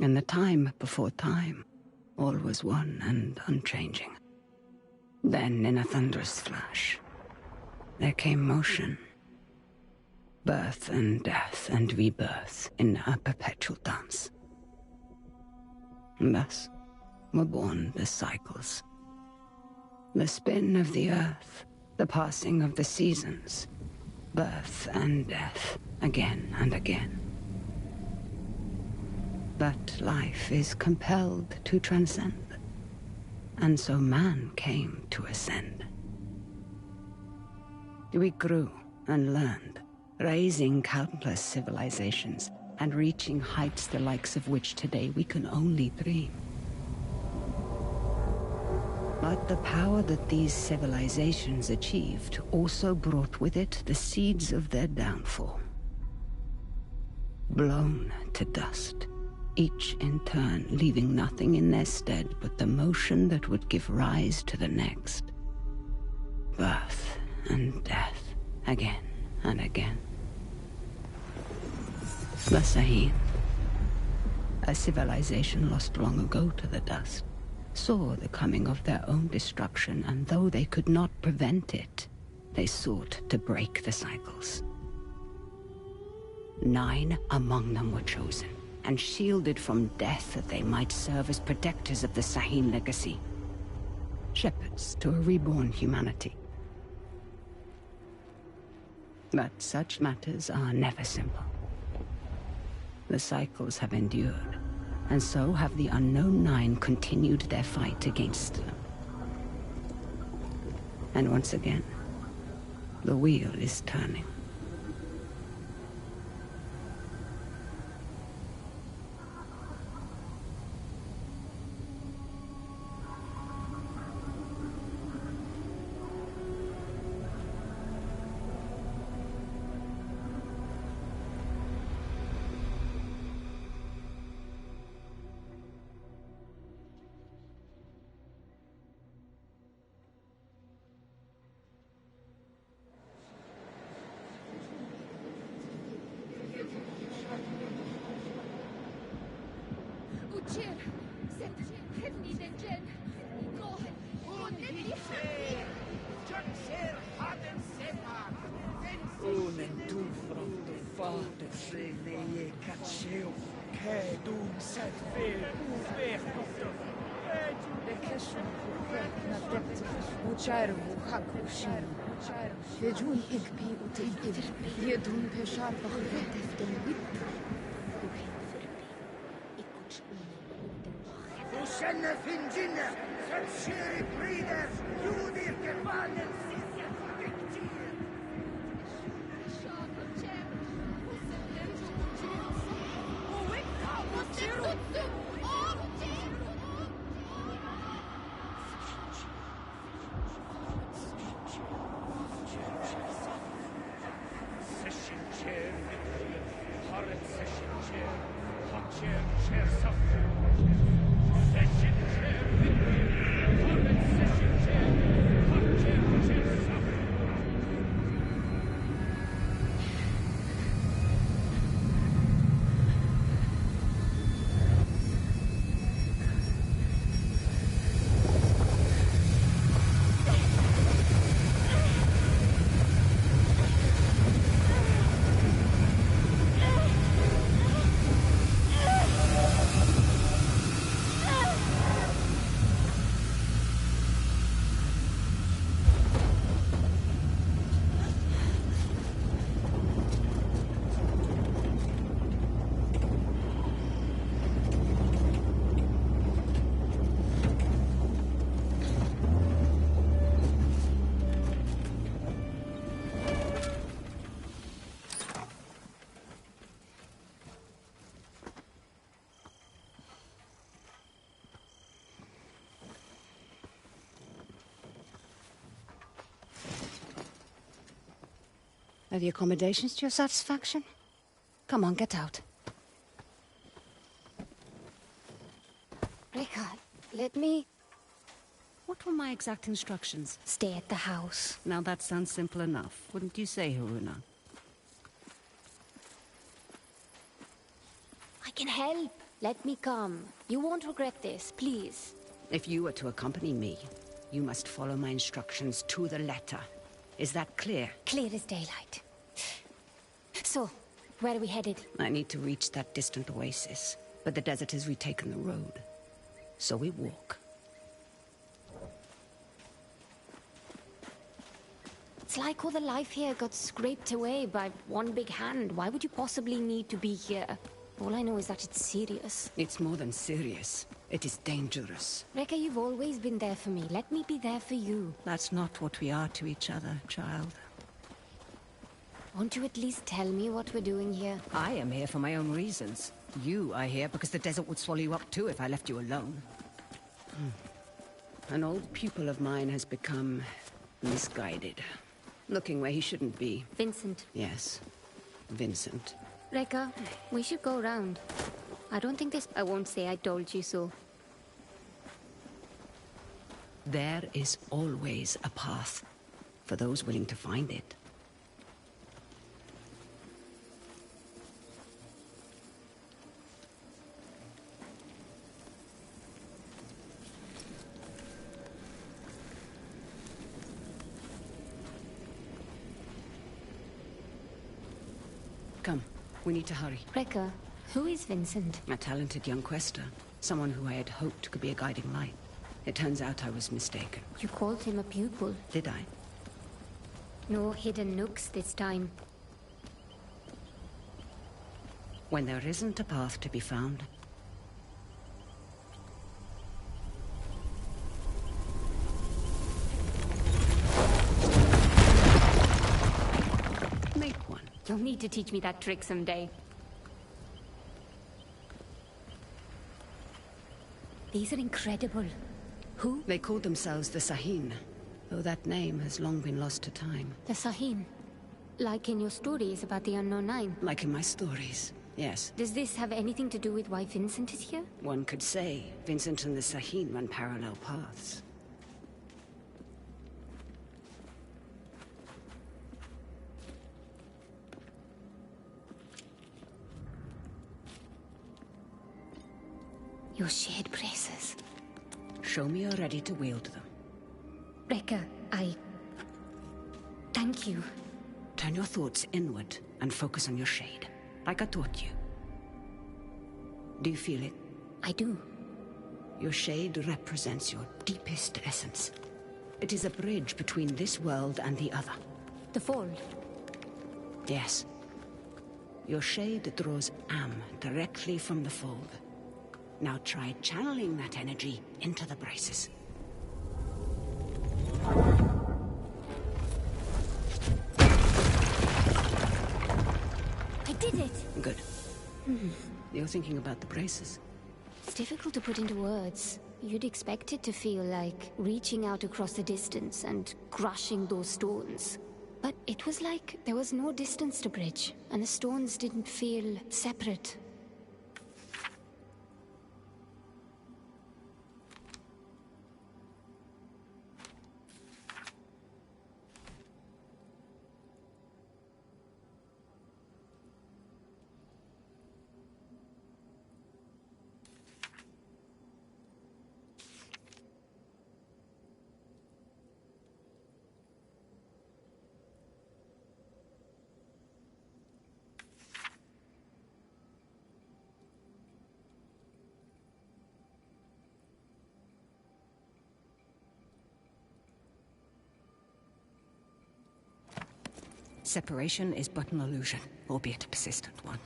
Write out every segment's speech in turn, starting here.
In the time before time, all was one and unchanging. Then, in a thunderous flash, there came motion. Birth and death and rebirth in a perpetual dance. And thus were born the cycles. The spin of the earth, the passing of the seasons, birth and death, again and again. But life is compelled to transcend, and so man came to ascend. We grew and learned, raising countless civilizations and reaching heights the likes of which today we can only dream. But the power that these civilizations achieved also brought with it the seeds of their downfall. Blown to dust, each in turn leaving nothing in their stead but the motion that would give rise to the next. Birth and death, again and again. The Sahin, a civilization lost long ago to the dust, saw the coming of their own destruction, and though they could not prevent it, they sought to break the cycles. 9 among them were chosen, and shielded from death that they might serve as protectors of the Sahin legacy. Shepherds to a reborn humanity. But such matters are never simple. The cycles have endured, and so have the unknown 9 continued their fight against them. And once again, the wheel is turning. Are the accommodations to your satisfaction? Come on, get out. Rekka, let me... What were my exact instructions? Stay at the house. Now that sounds simple enough, wouldn't you say, Haruna? I can help. let me come. You won't regret this, please. If you are to accompany me, you must follow my instructions to the letter. Is that clear? Clear as daylight. So, where are we headed? I need to reach that distant oasis, but the desert has retaken the road. So we walk. It's like all the life here got scraped away by one big hand. Why would you possibly need to be here? All I know is that it's serious. It's more than serious. It is dangerous. Rekka, you've always been there for me. Let me be there for you. That's not what we are to each other, child. Won't you at least tell me what we're doing here? I am here for my own reasons. You are here because the desert would swallow you up too if I left you alone. An old pupil of mine has become misguided. Looking where he shouldn't be. Vincent. Yes, Vincent. Rekka, we should go around. I don't think this... I won't say I told you so. There is always a path for those willing to find it. Come, we need to hurry. Rekka, who is Vincent? A talented young quester. Someone who I had hoped could be a guiding light. It turns out I was mistaken. You called him a pupil. Did I? No hidden nooks this time. When there isn't a path to be found, make one. You'll need to teach me that trick someday. These are incredible. Who? They called themselves the Sahin, though that name has long been lost to time. The Sahin. Like in your stories about the Unknown Nine. Like in my stories, yes. Does this have anything to do with why Vincent is here? One could say Vincent and the Sahin run parallel paths. Your shared braces. Show me you're ready to wield them. Rekka, thank you. Turn your thoughts inward and focus on your shade, like I taught you. Do you feel it? I do. Your shade represents your deepest essence. It is a bridge between this world and the other. The fold. Yes. Your shade draws Am directly from the fold. Now try channeling that energy into the braces. I did it! Good. You're thinking about the braces. It's difficult to put into words. You'd expect it to feel like reaching out across the distance and crushing those stones. But it was like there was no distance to bridge, and the stones didn't feel separate. Separation is but an illusion, albeit a persistent one.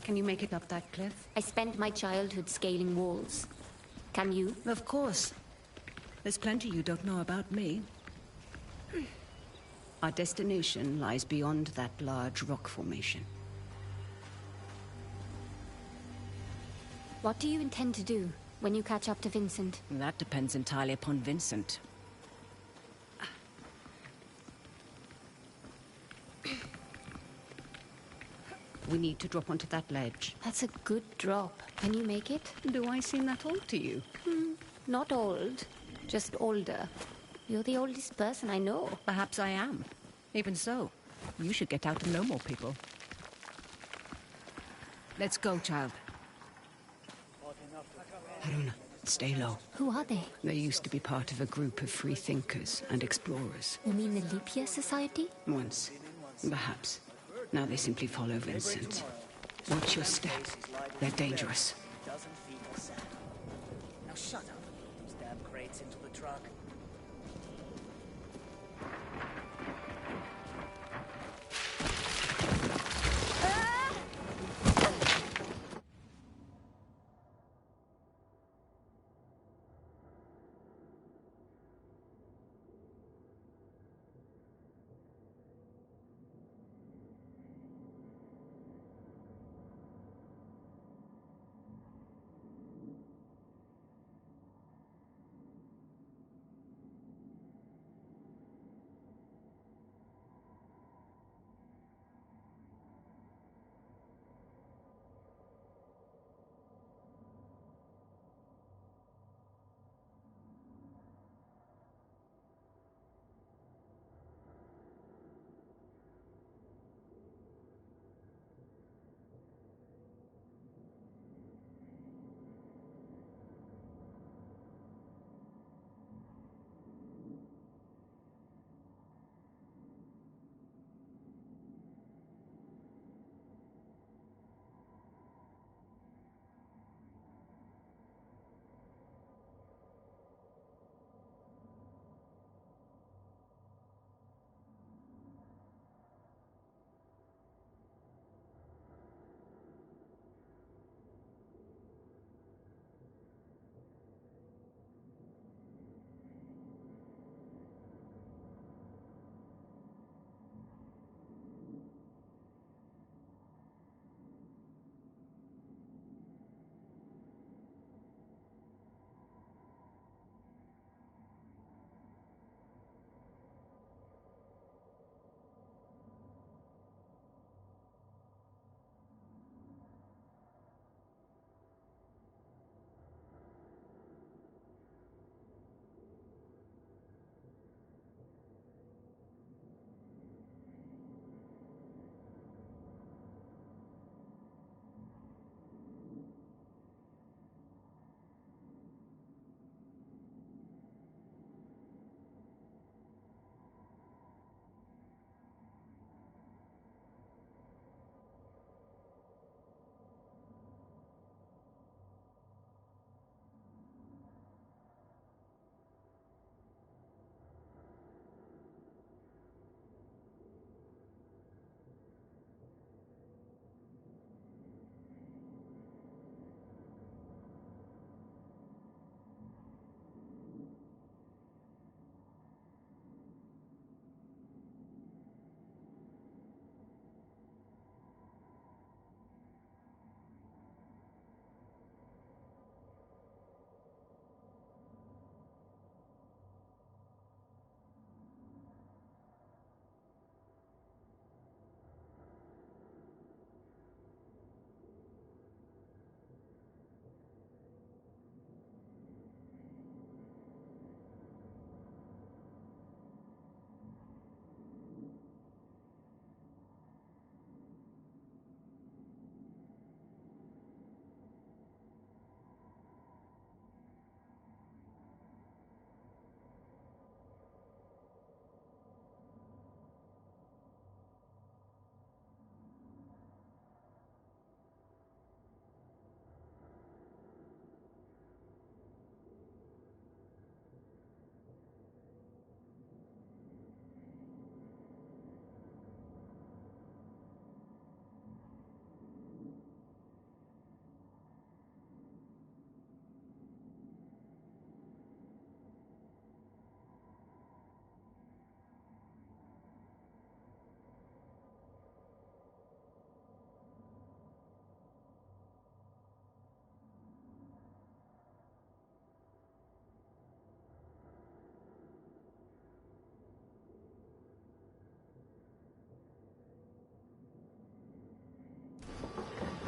Can you make it up that cliff? I spent my childhood scaling walls. Can you? Of course. There's plenty you don't know about me. Our destination lies beyond that large rock formation. What do you intend to do when you catch up to Vincent? That depends entirely upon Vincent. We need to drop onto that ledge. That's a good drop. Can you make it? Do I seem that old to you? Not old, just older. You're the oldest person I know. Perhaps I am. Even so, you should get out and know more people. Let's go, child. Haruna, stay low. Who are they? They used to be part of a group of free thinkers and explorers. You mean the Lipia Society? Once. Perhaps. Now they simply follow Vincent. Watch your step. They're dangerous. Doesn't feed the sand. Now shut up. Stab crates into the truck.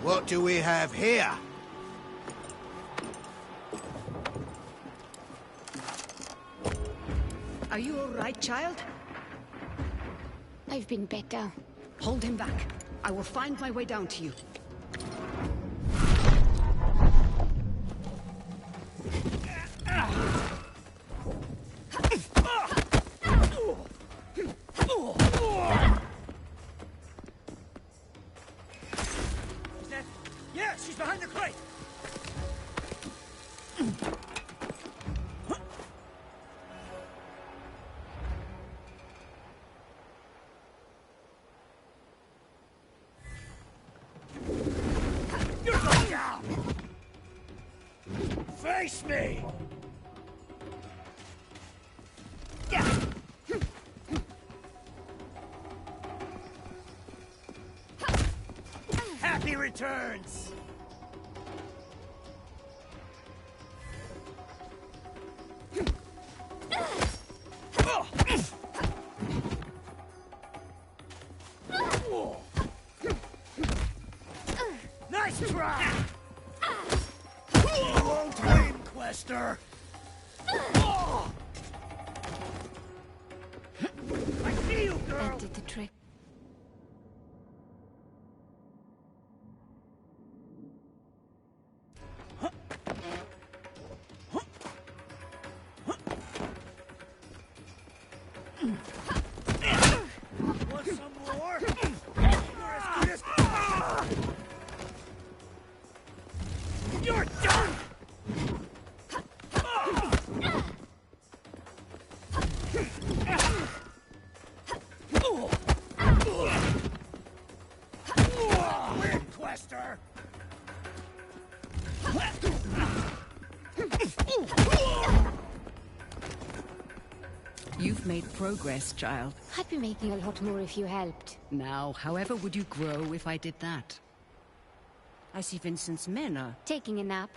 What do we have here? Are you all right, child? I've been better. Hold him back. I will find my way down to you. Yeah, she's behind the crate! You're going down! Face me! Happy returns! Nice try! You won't win, Quester! I see you, girl! That did the trick. Want some more? You're as good as... You're done! Win, Quester! You've made progress, child. I'd be making a lot more if you helped. Now, however would you grow if I did that? I see Vincent's men are... Taking a nap.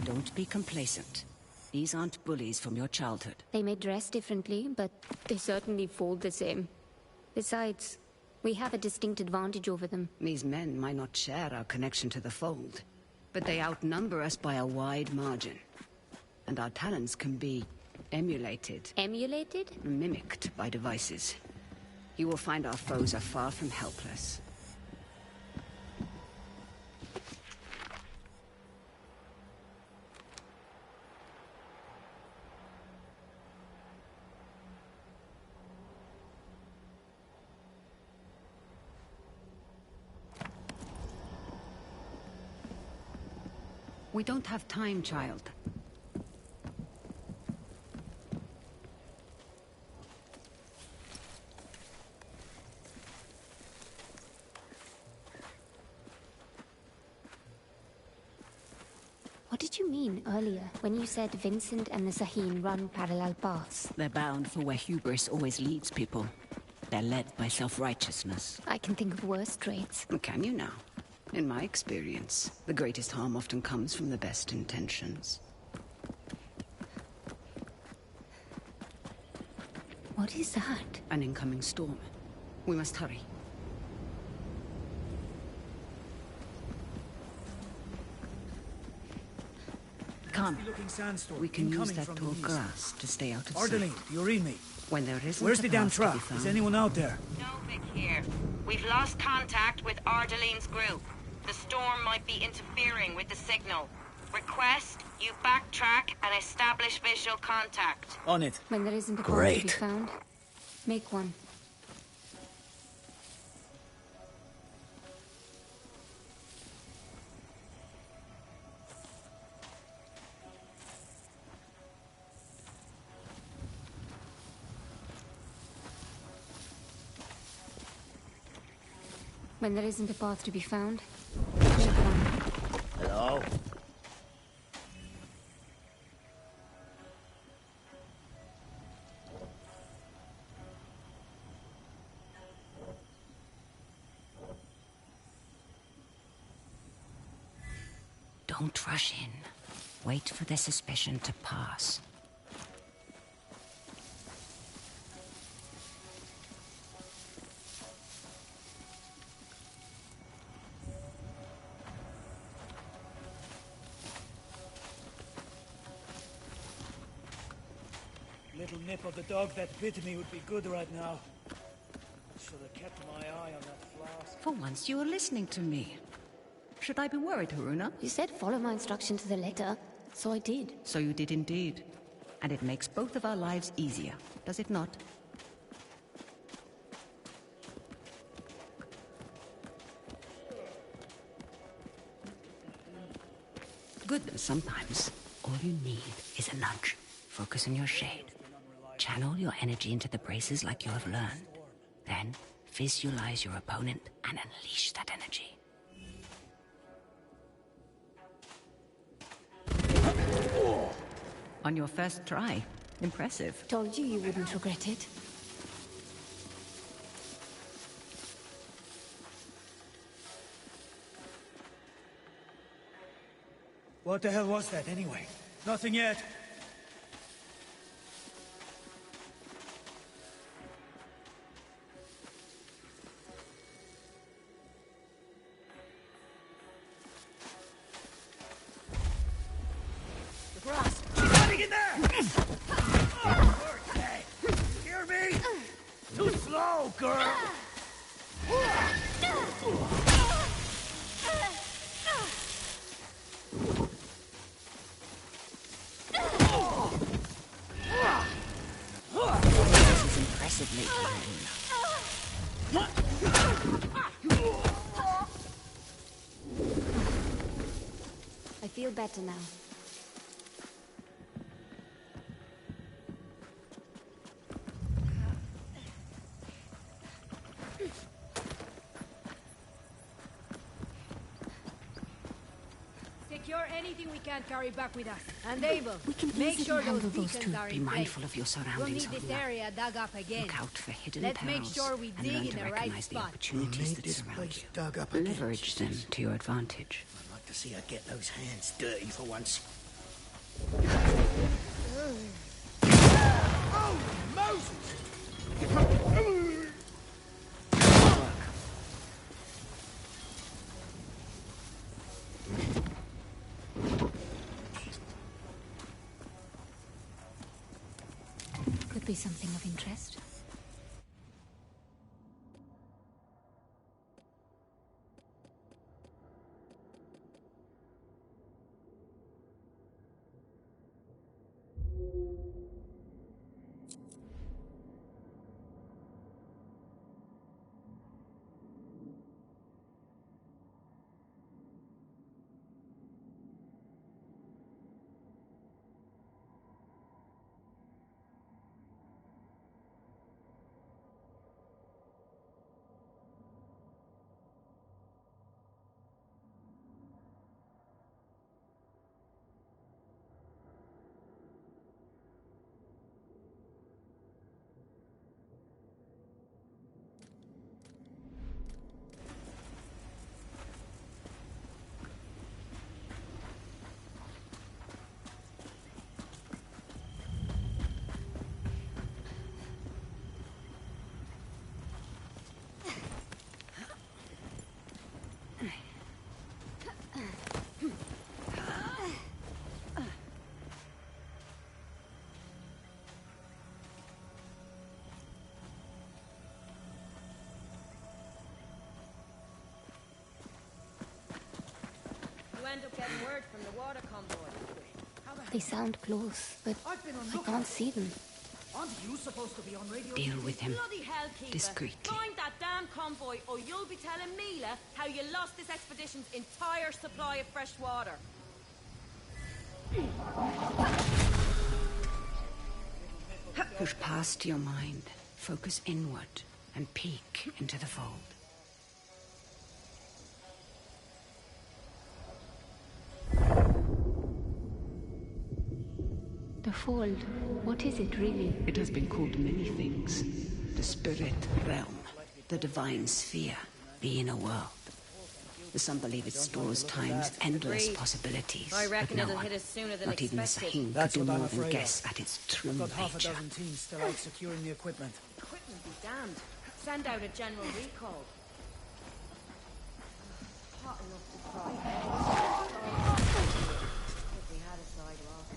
Don't be complacent. These aren't bullies from your childhood. They may dress differently, but they certainly fall the same. Besides, we have a distinct advantage over them. These men might not share our connection to the Fold, but they outnumber us by a wide margin. And our talents can be emulated, Emulated? mimicked by devices. You will find our foes are far from helpless. We don't have time, child. What did you mean earlier when you said Vincent and the Saheen run parallel paths? They're bound for where hubris always leads people. They're led by self-righteousness. I can think of worse traits. Can you now? In my experience, the greatest harm often comes from the best intentions. What is that? An incoming storm. We must hurry. Come. Looking sandstorm. We can use incoming that from tall the east. grass to stay out of sight. Ardeline, do you read me? When there isn't Where's a the damn path to be trap? Is found, anyone out there? Novik here. We've lost contact with Ardaline's group. The storm might be interfering with the signal. Request you backtrack and establish visual contact. On it. When there isn't a path to be Great. found, make one. When there isn't a path to be found, make one. Hello? Don't rush in. Wait for the suspicion to pass. little nip of the dog that bit me would be good right now. Should have kept my eye on that flask. For once you were listening to me. Should I be worried, Haruna? You said follow my instruction to the letter, so I did. So you did indeed. And it makes both of our lives easier, does it not? Good. Sometimes, all you need is a nudge. Focus on your shade. Channel your energy into the braces like you have learned. Then, visualize your opponent and unleash that energy. On your first try. Impressive. Told you wouldn't regret it. What the hell was that, anyway? Nothing yet. The grass! She's running in there! Okay. Hear me? Too slow, girl! Impressively. I feel better now. Secure anything we can carry back with us. And Abel, We can make easily sure handle those those beacons two. are Be in place. mindful of your We'll surroundings. need this Haruna. area dug up again. Look out for hidden Let's make perils sure we and dig learn in to the right recognize the spot. opportunities that this surround place you. dug up again. Leverage them to your advantage. I'd like to see her get those hands dirty for once. Oh, Moses! Could be something of interest. You end up getting word from the water convoy. They sound close, but I can't see them. Aren't you supposed to be on radio? Deal with him Bloody hellkeeper. discreetly. Find that damn convoy or you'll be telling Mila how you lost this expedition's entire supply of fresh water. Push past your mind, focus inward, and peek into the fold. The fold. What is it really? It has been called many things. The spirit realm, the divine sphere, the inner world. Some believe it stores time's endless Agreed. possibilities. I reckon but no it'll one, hit us sooner than not even the expected. Sahim, That's could do what I'm more than afraid guess of. at its true I've got half a nature. dozen teams still out securing the equipment. Equipment be damned. Send out a general recall. Hot enough to fry. If we had a sidewalk.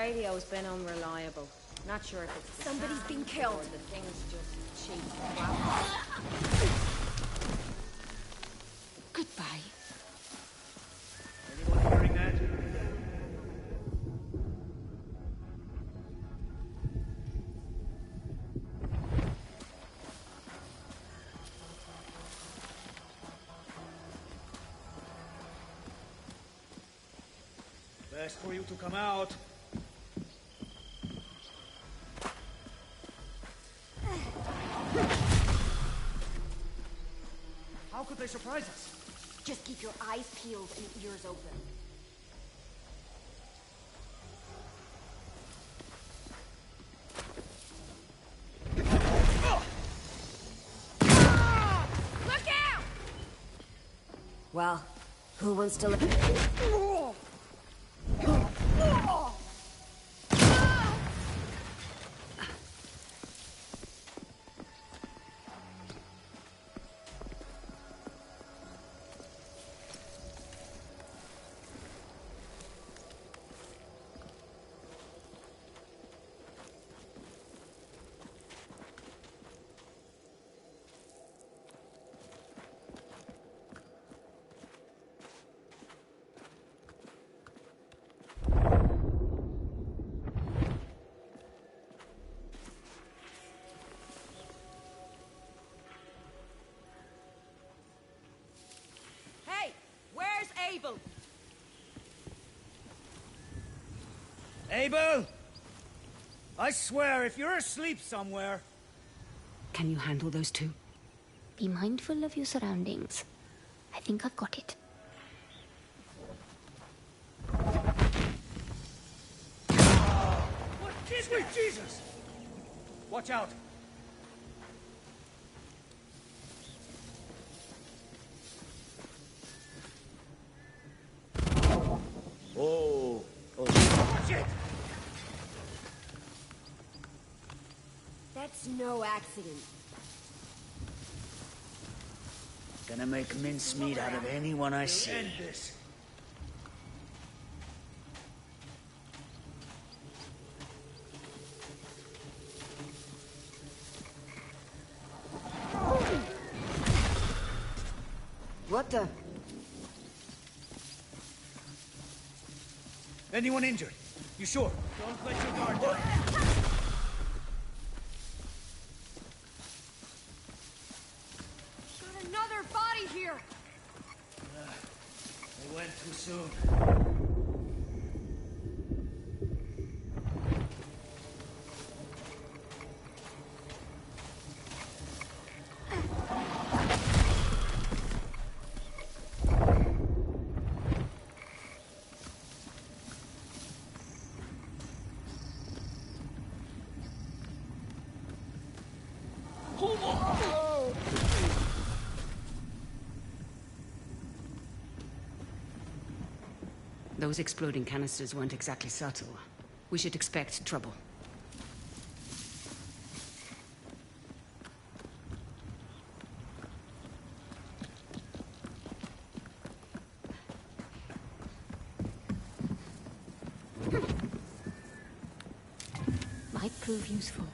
radio's been unreliable. Not sure if it's the Somebody's sound been killed. or the thing's just cheap crap. Goodbye. Anyone hearing that? Best for you to come out. How could they surprise us? Just keep your eyes peeled and ears open. Look out! Well, who wants to live? Hey, where's Abel? Abel! I swear, if you're asleep somewhere... Can you handle those two? Be mindful of your surroundings. I think I've got it. What? Sweet Jesus! Watch out! Oh. Shit! That's no accident. Gonna make mincemeat out of anyone I see. End this. What the? Anyone injured? You sure? Don't let your guard down. Got another body here! They went too soon. Those exploding canisters weren't exactly subtle. We should expect trouble. Might prove useful.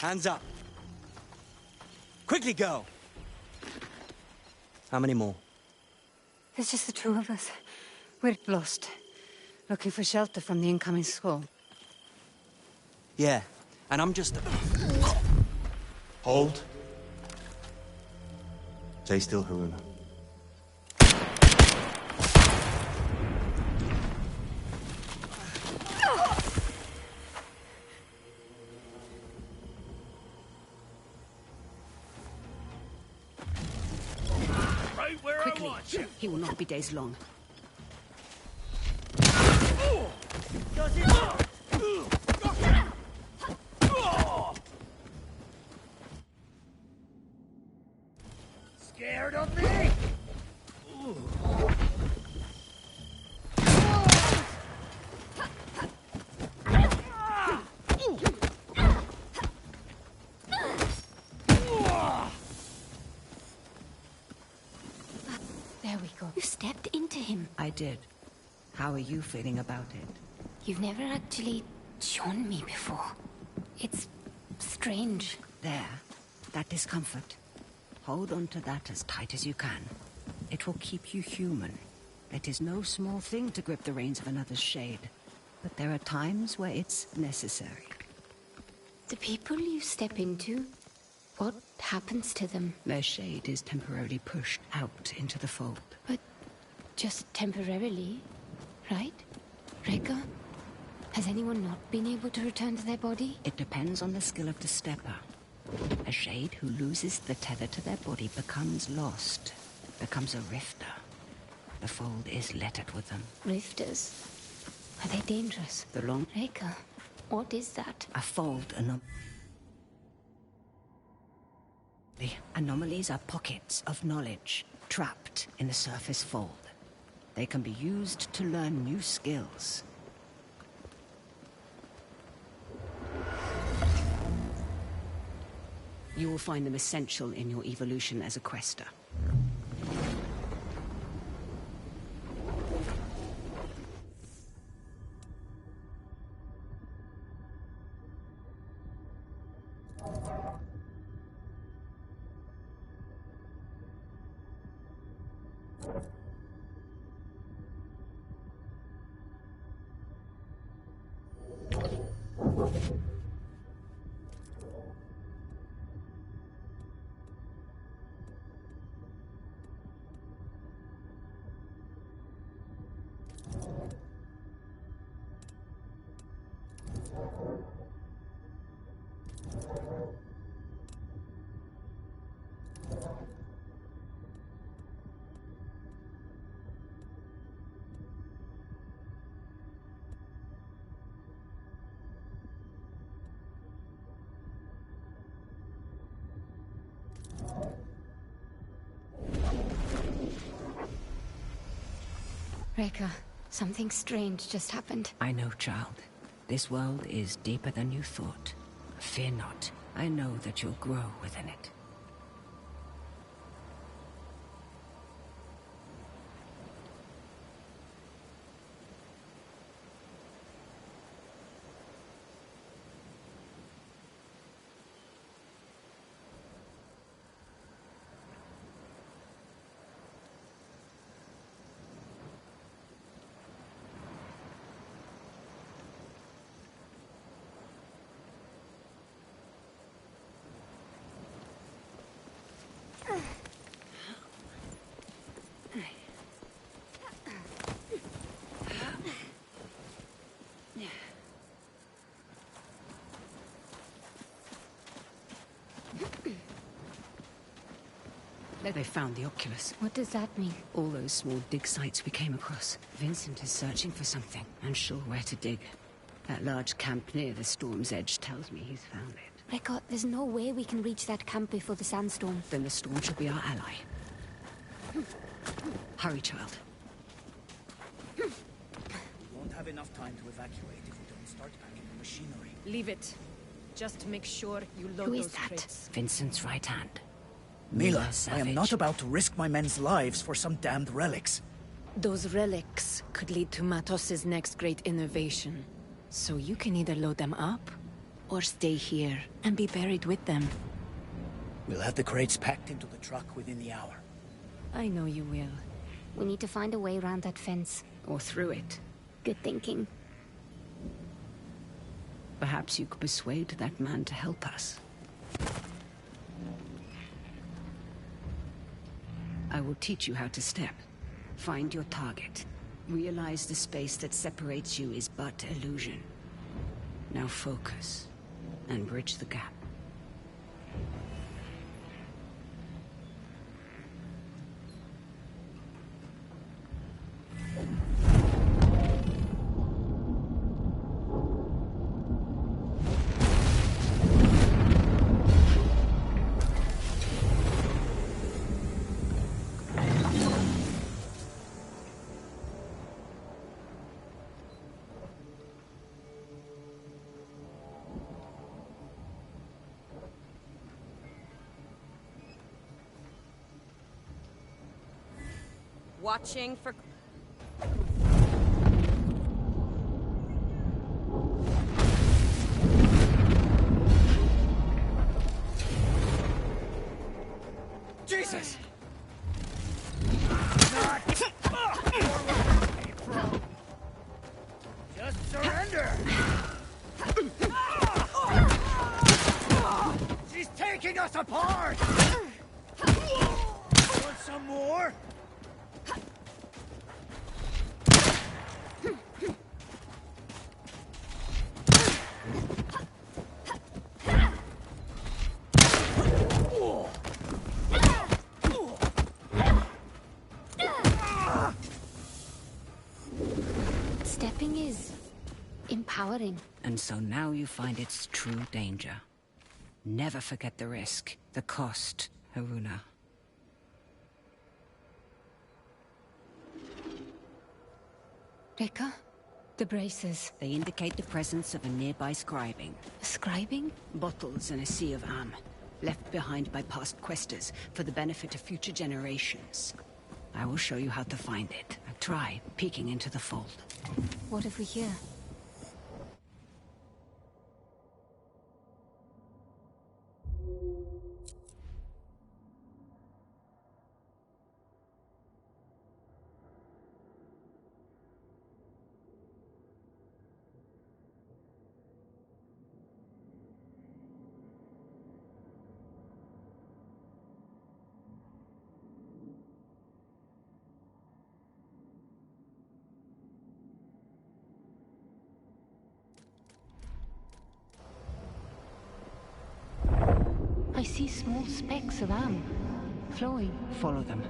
Hands up. Quickly go! How many more? There's just the two of us. We're lost. Looking for shelter from the incoming squall. Yeah, and I'm just... Hold. Stay still, Haruna. Quickly. He will not be days long. Scared of me? There we go. You stepped into him. I did. How are you feeling about it? You've never actually shown me before. It's strange. There. That discomfort. Hold on to that as tight as you can. It will keep you human. It is no small thing to grip the reins of another's shade. But there are times where it's necessary. The people you step into, what happens to them? Their shade is temporarily pushed out into the fold. But just temporarily, right? Rekka? Has anyone not been able to return to their body? It depends on the skill of the stepper. A shade who loses the tether to their body becomes lost, becomes a rifter. The fold is littered with them. Rifters? Are they dangerous? The long... Rekka, what is that? A fold The anomalies are pockets of knowledge trapped in the surface fold. They can be used to learn new skills. You will find them essential in your evolution as a quester. Rekka, something strange just happened. I know, child. This world is deeper than you thought. Fear not. I know that you'll grow within it. They found the Oculus. What does that mean? All those small dig sites we came across. Vincent is searching for something, unsure where to dig. That large camp near the storm's edge tells me he's found it. Rekka, there's no way we can reach that camp before the sandstorm. Then the storm should be our ally. Hurry, child. We won't have enough time to evacuate if we don't start packing the machinery. Leave it. Just make sure you load Who is those that? crates. Vincent's right hand. Mila, I Savage. am not about to risk my men's lives for some damned relics. Those relics could lead to Matos's next great innovation. So you can either load them up, Or stay here and be buried with them. We'll have the crates packed into the truck within the hour. I know you will. We need to find a way around that fence. Or through it. Good thinking. Perhaps you could persuade that man to help us. I will teach you how to step. Find your target. Realize the space that separates you is but illusion. Now focus, and bridge the gap. Watching for... Jesus! Just surrender! She's taking us apart! Want some more? Stepping is empowering. And so now you find its true danger. Never forget the risk, the cost, Haruna. Rekka? The braces. They indicate the presence of a nearby scribing. Scribing? Bottles in a sea of am, left behind by past questers for the benefit of future generations. I will show you how to find it. Try peeking into the fold. What have we here? I see small specks of am, flowing. Follow them.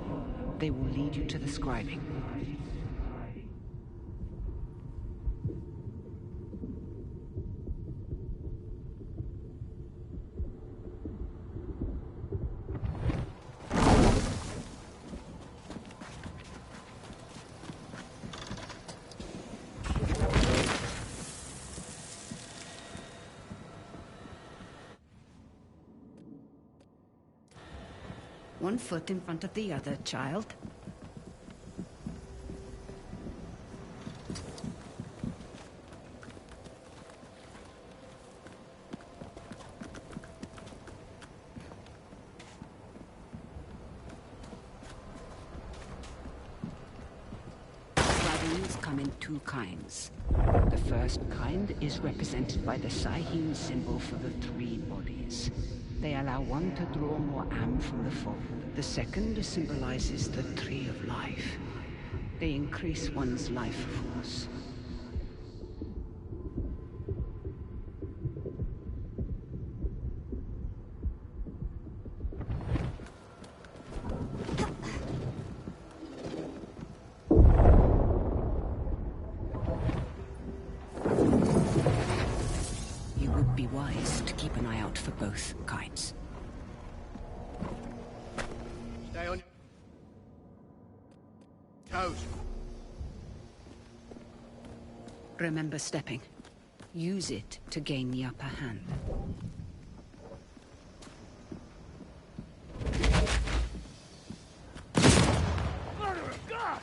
They will lead you to the scribing. One foot in front of the other, child. Dragons come in two kinds. The first kind is represented by the Sahim symbol for the three bodies. They allow one to draw more am from the fold. The second symbolizes the tree of life. They increase one's life force. You would be wise to keep an eye out for both kinds. Stay on your toes. Remember stepping. Use it to gain the upper hand. Murder of God!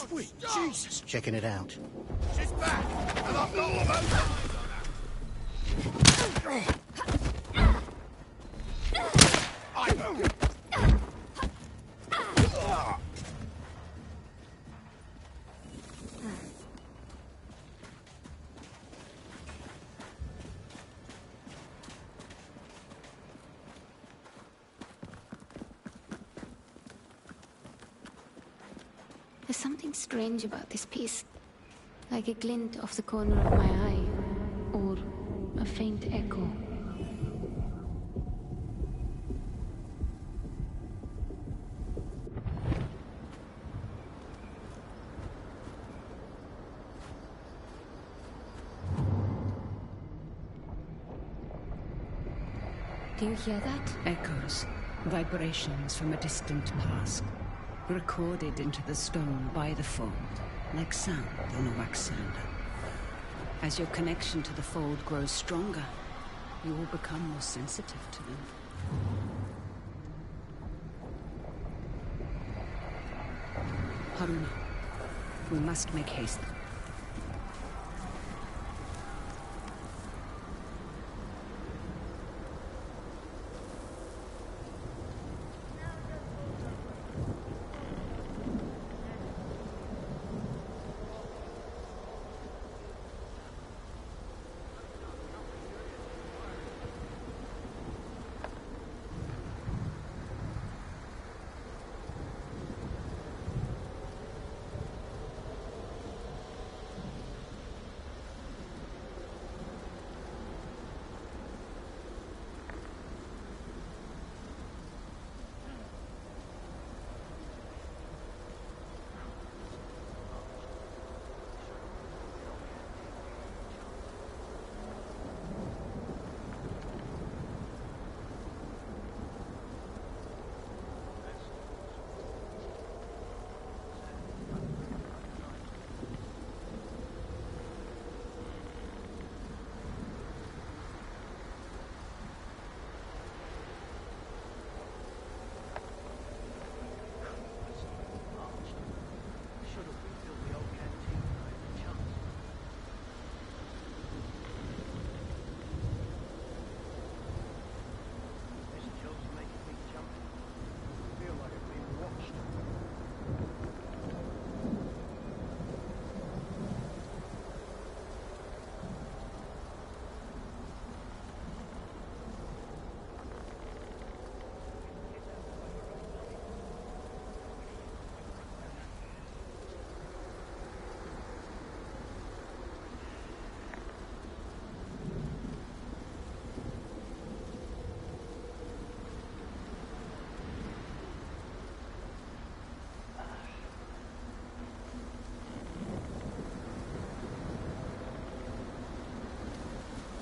Sweet Jesus! Checking it out. She's back! And I've got all of them! There's something strange about this piece. Like a glint off the corner of my eye. Or a faint echo. Do you hear that? Echoes. Vibrations from a distant past. Recorded into the stone by the fold, like sound on a wax cylinder. As your connection to the fold grows stronger, you will become more sensitive to them. Haruna, we must make haste.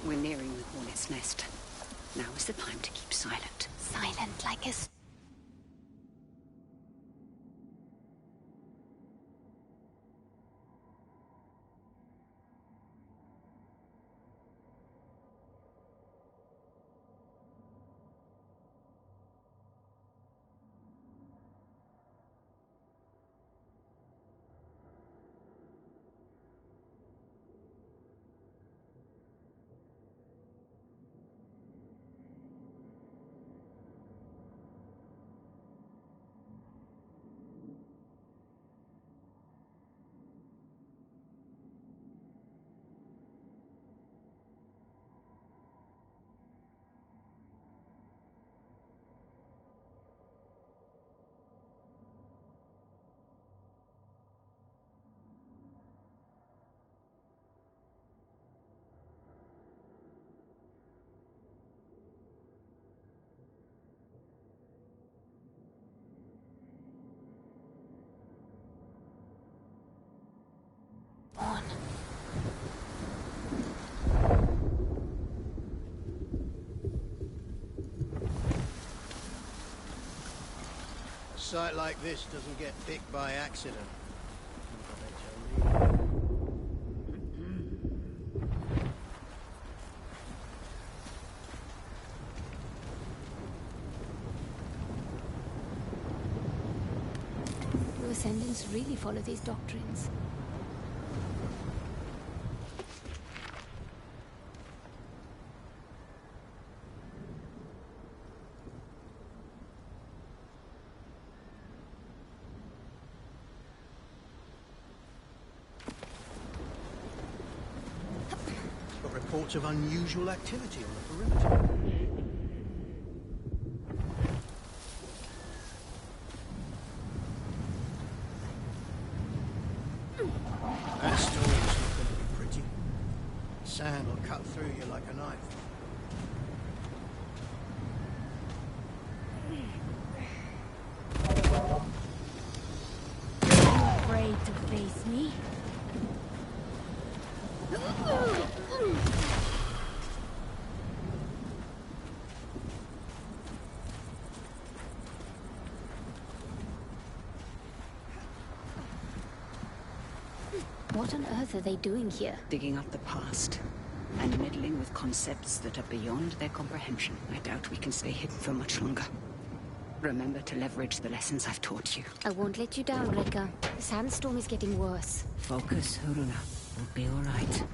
We're nearing the hornet's nest. Now is the time to keep silent. Silent like a... A sight like this doesn't get picked by accident. We were Ascendants really follow these doctrines. Got reports of unusual activity on the perimeter. That story's not going to be pretty. Sand will cut through you like a knife. Afraid to face me? What on earth are they doing here? Digging up the past and meddling with concepts that are beyond their comprehension. I doubt we can stay hidden for much longer. Remember to leverage the lessons I've taught you. I won't let you down, Rekka. The sandstorm is getting worse. Focus, Haruna. We'll be all right.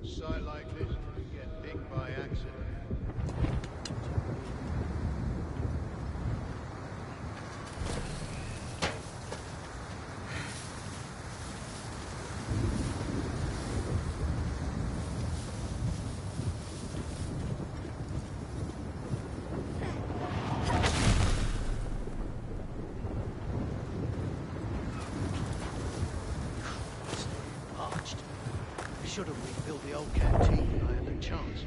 A site like this doesn't get big by accident. Arched. Should have rebuilt the old canteen when I had the chance.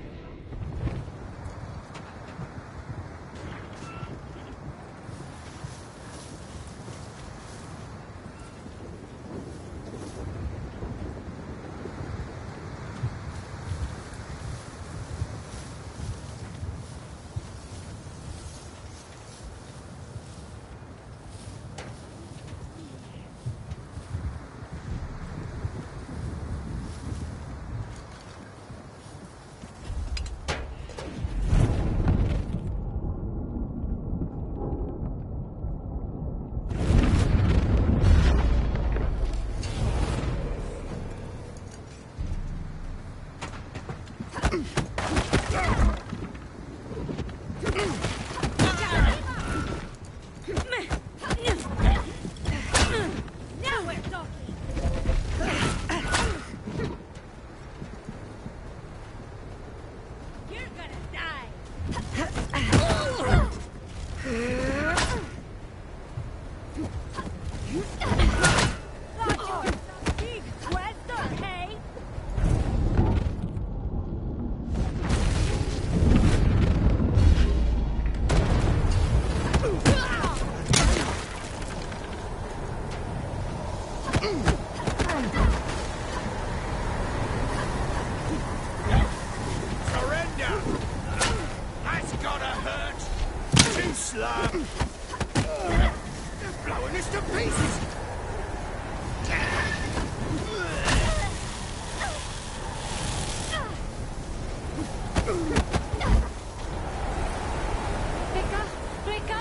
Rekka,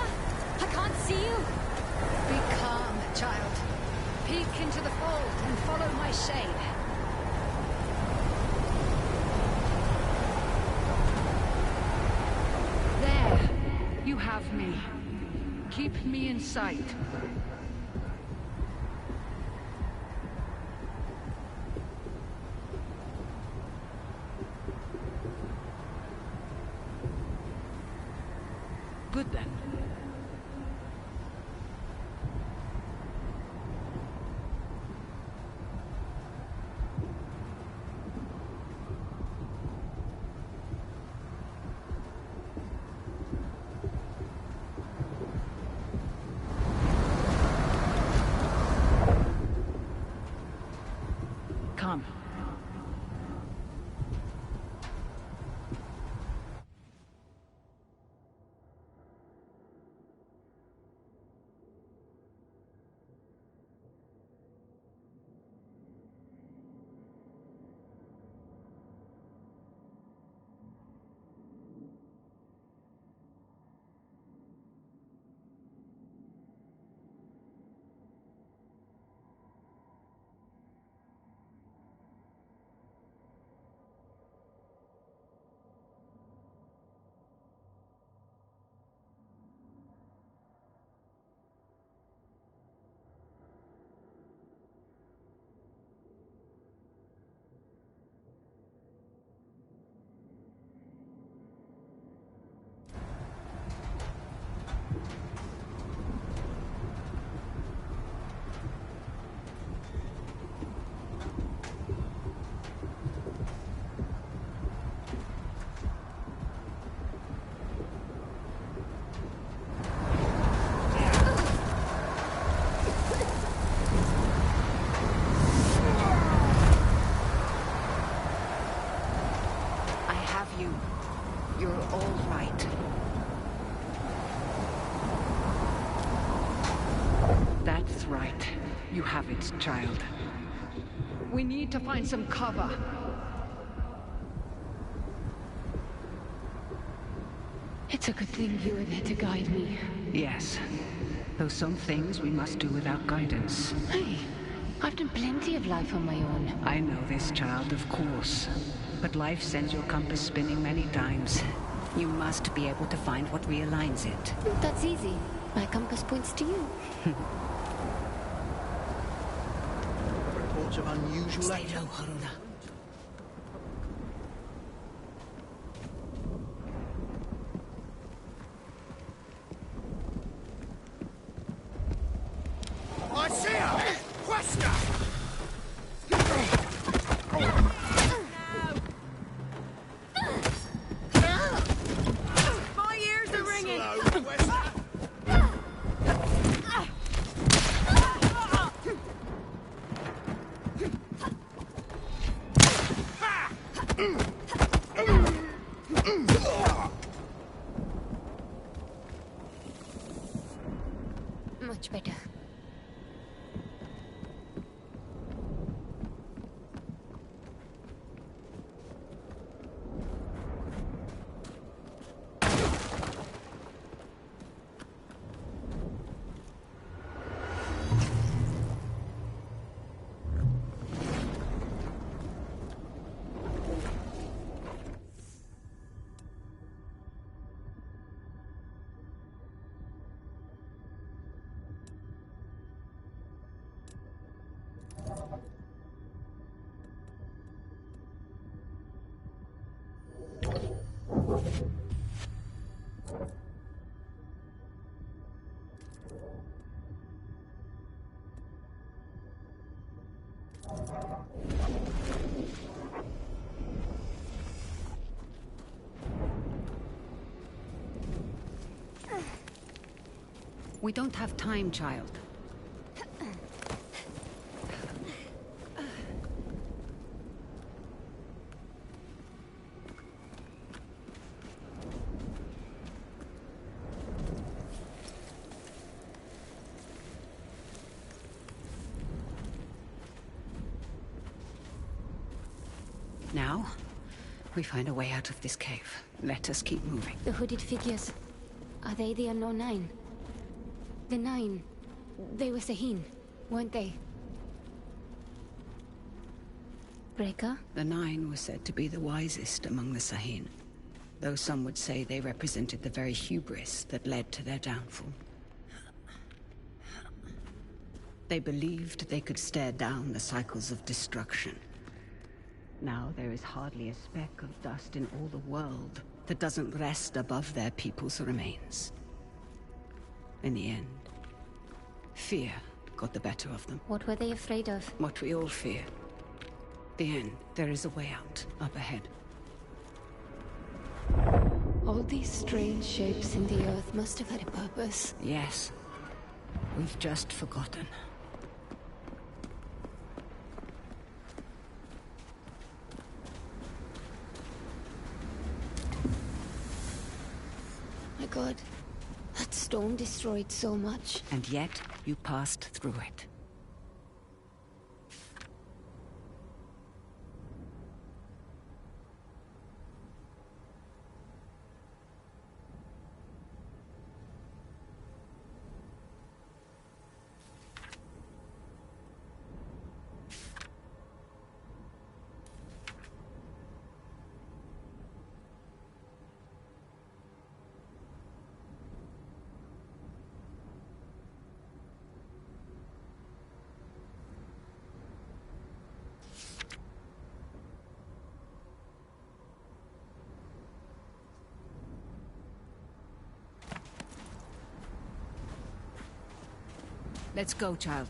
I can't see you. Be calm, child. Peek into the fold and follow my shade. There. You have me. Keep me in sight. Good then. You're all right. That's right. You have it, child. We need to find some cover. It's a good thing you were there to guide me. Yes. Though some things we must do without guidance. Hey, I've done plenty of life on my own. I know this, child, of course. But life sends your compass spinning many times. You must be able to find what realigns it. That's easy. My compass points to you. Reports of unusual Stay activity. low, Haruna. I see her! Questa! My ears are ringing! Slow, Questa! Much better. We don't have time, child. Now, we find a way out of this cave. Let us keep moving. The hooded figures. Are they the unknown nine? The nine. They were Sahin, weren't they? Breaker? The Nine was said to be the wisest among the Sahin, though some would say they represented the very hubris that led to their downfall. They believed they could stare down the cycles of destruction. Now there is hardly a speck of dust in all the world that doesn't rest above their people's remains. In the end, fear got the better of them. What were they afraid of? What we all fear. The end. There is a way out, up ahead. All these strange shapes in the earth must have had a purpose. Yes. We've just forgotten. My God. That storm destroyed so much. And yet, you passed through it. Let's go, child.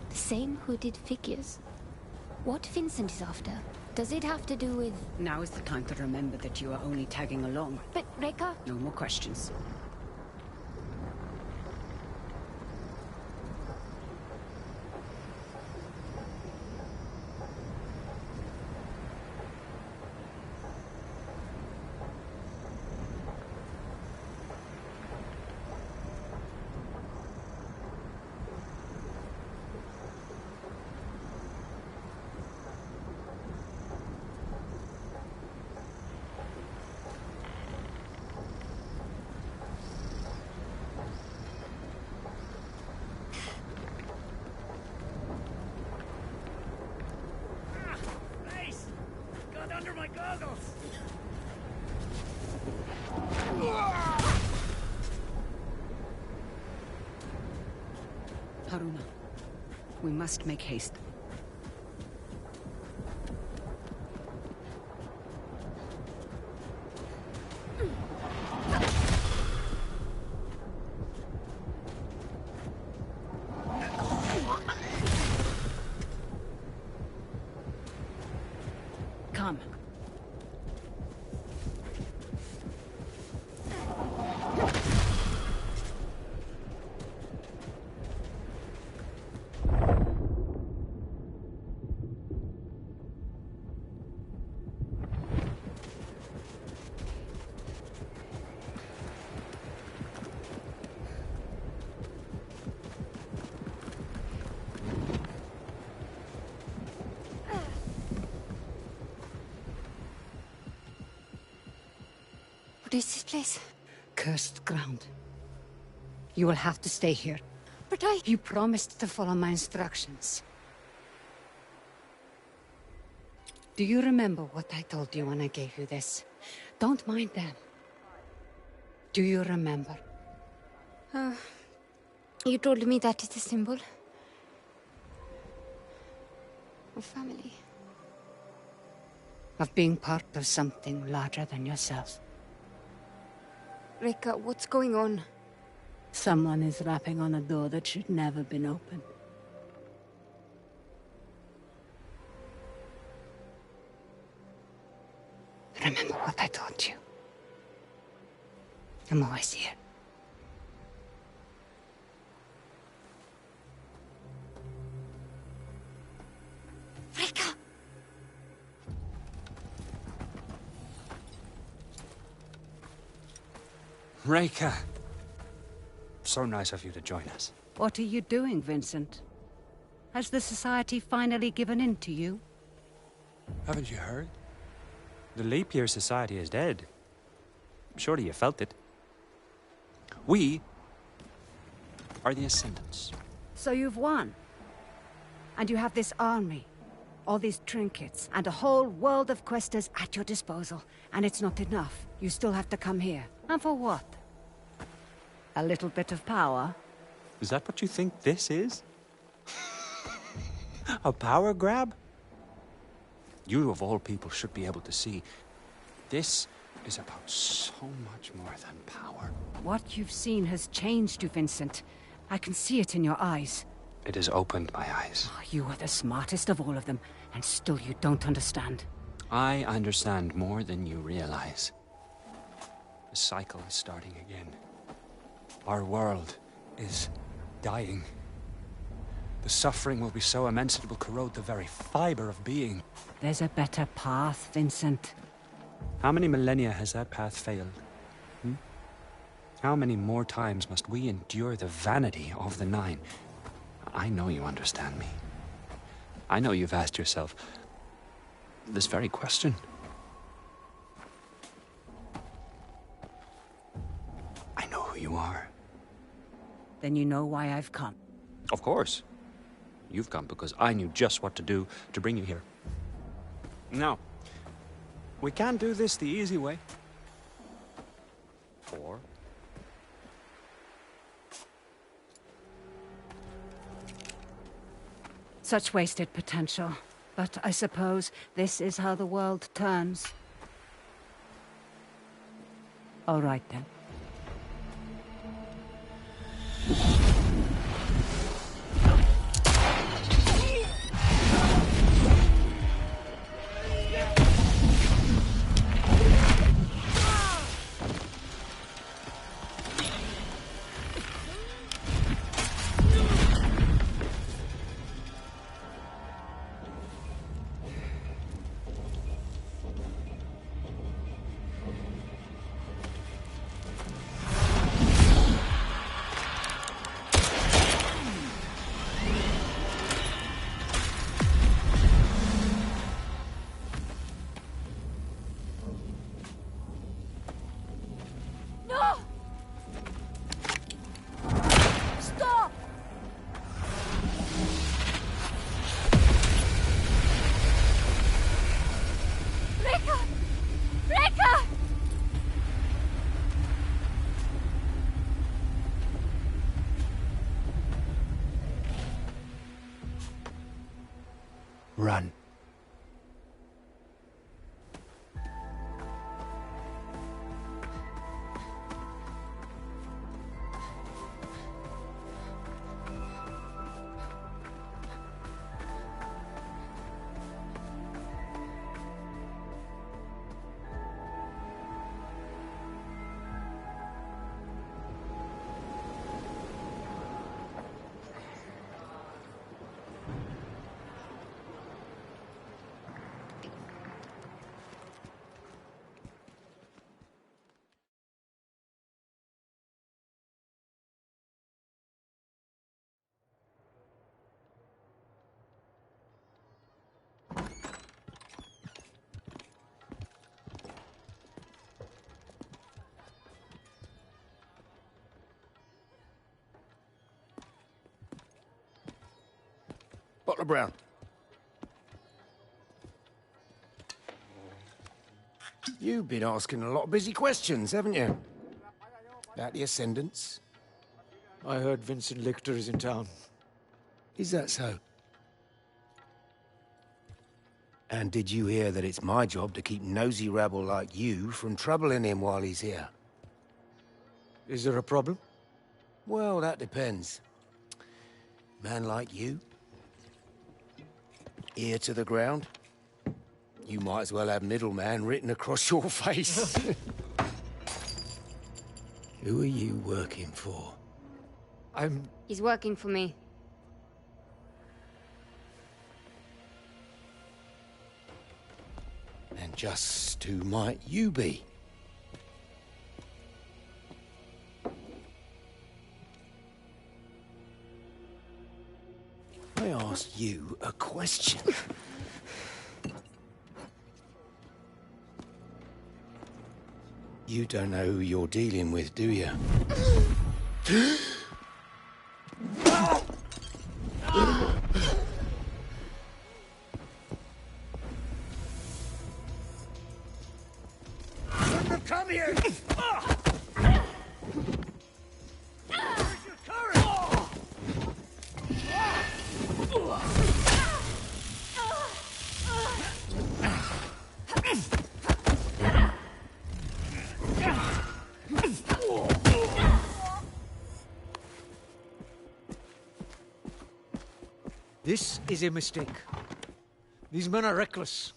The same hooded figures. What Vincent is after? Does it have to do with... Now is the time to remember that you are only tagging along. But, Rekka... No more questions. Haruna, we must make haste. Come. What is this place? Cursed ground. You will have to stay here. But You promised to follow my instructions. Do you remember what I told you when I gave you this? Don't mind them. Do you remember? You told me that is a symbol of family. Of being part of something larger than yourself. Rekka, what's going on? Someone is rapping on a door that should never have been opened. Remember what I taught you. I'm always here. Rekka! Rekka! So nice of you to join us. What are you doing, Vincent? Has the Society finally given in to you? Haven't you heard? The Leap Year Society is dead. Surely you felt it. We are the Ascendants. So you've won. And you have this army, all these trinkets, and a whole world of questers at your disposal. And it's not enough. You still have to come here. And for what? A little bit of power? Is that what you think this is? A power grab? You of all people should be able to see. This is about so much more than power. What you've seen has changed you, Vincent. I can see it in your eyes. It has opened my eyes. Oh, you are the smartest of all of them, and still you don't understand. I understand more than you realize. The cycle is starting again. Our world is dying. The suffering will be so immense it will corrode the very fiber of being. There's a better path, Vincent. How many millennia has that path failed? How many more times must we endure the vanity of the Nine? I know you understand me. I know you've asked yourself this very question. I know who you are. Then you know why I've come. Of course. You've come because I knew just what to do to bring you here. Now, we can do this the easy way. Or... Such wasted potential. But I suppose this is how the world turns. All right, then. Run. Bottle of brown. You've been asking a lot of busy questions, haven't you? About the Ascendants. I heard Vincent Lichter is in town. Is that so? And did you hear that it's my job to keep nosy rabble like you from troubling him while he's here? Is there a problem? Well, that depends. Man like you, ear to the ground, you might as well have middleman written across your face. Who are you working for? He's working for me. And just who might you be? I asked you a question. You don't know who you're dealing with, do you? Come here! This is a mistake. These men are reckless.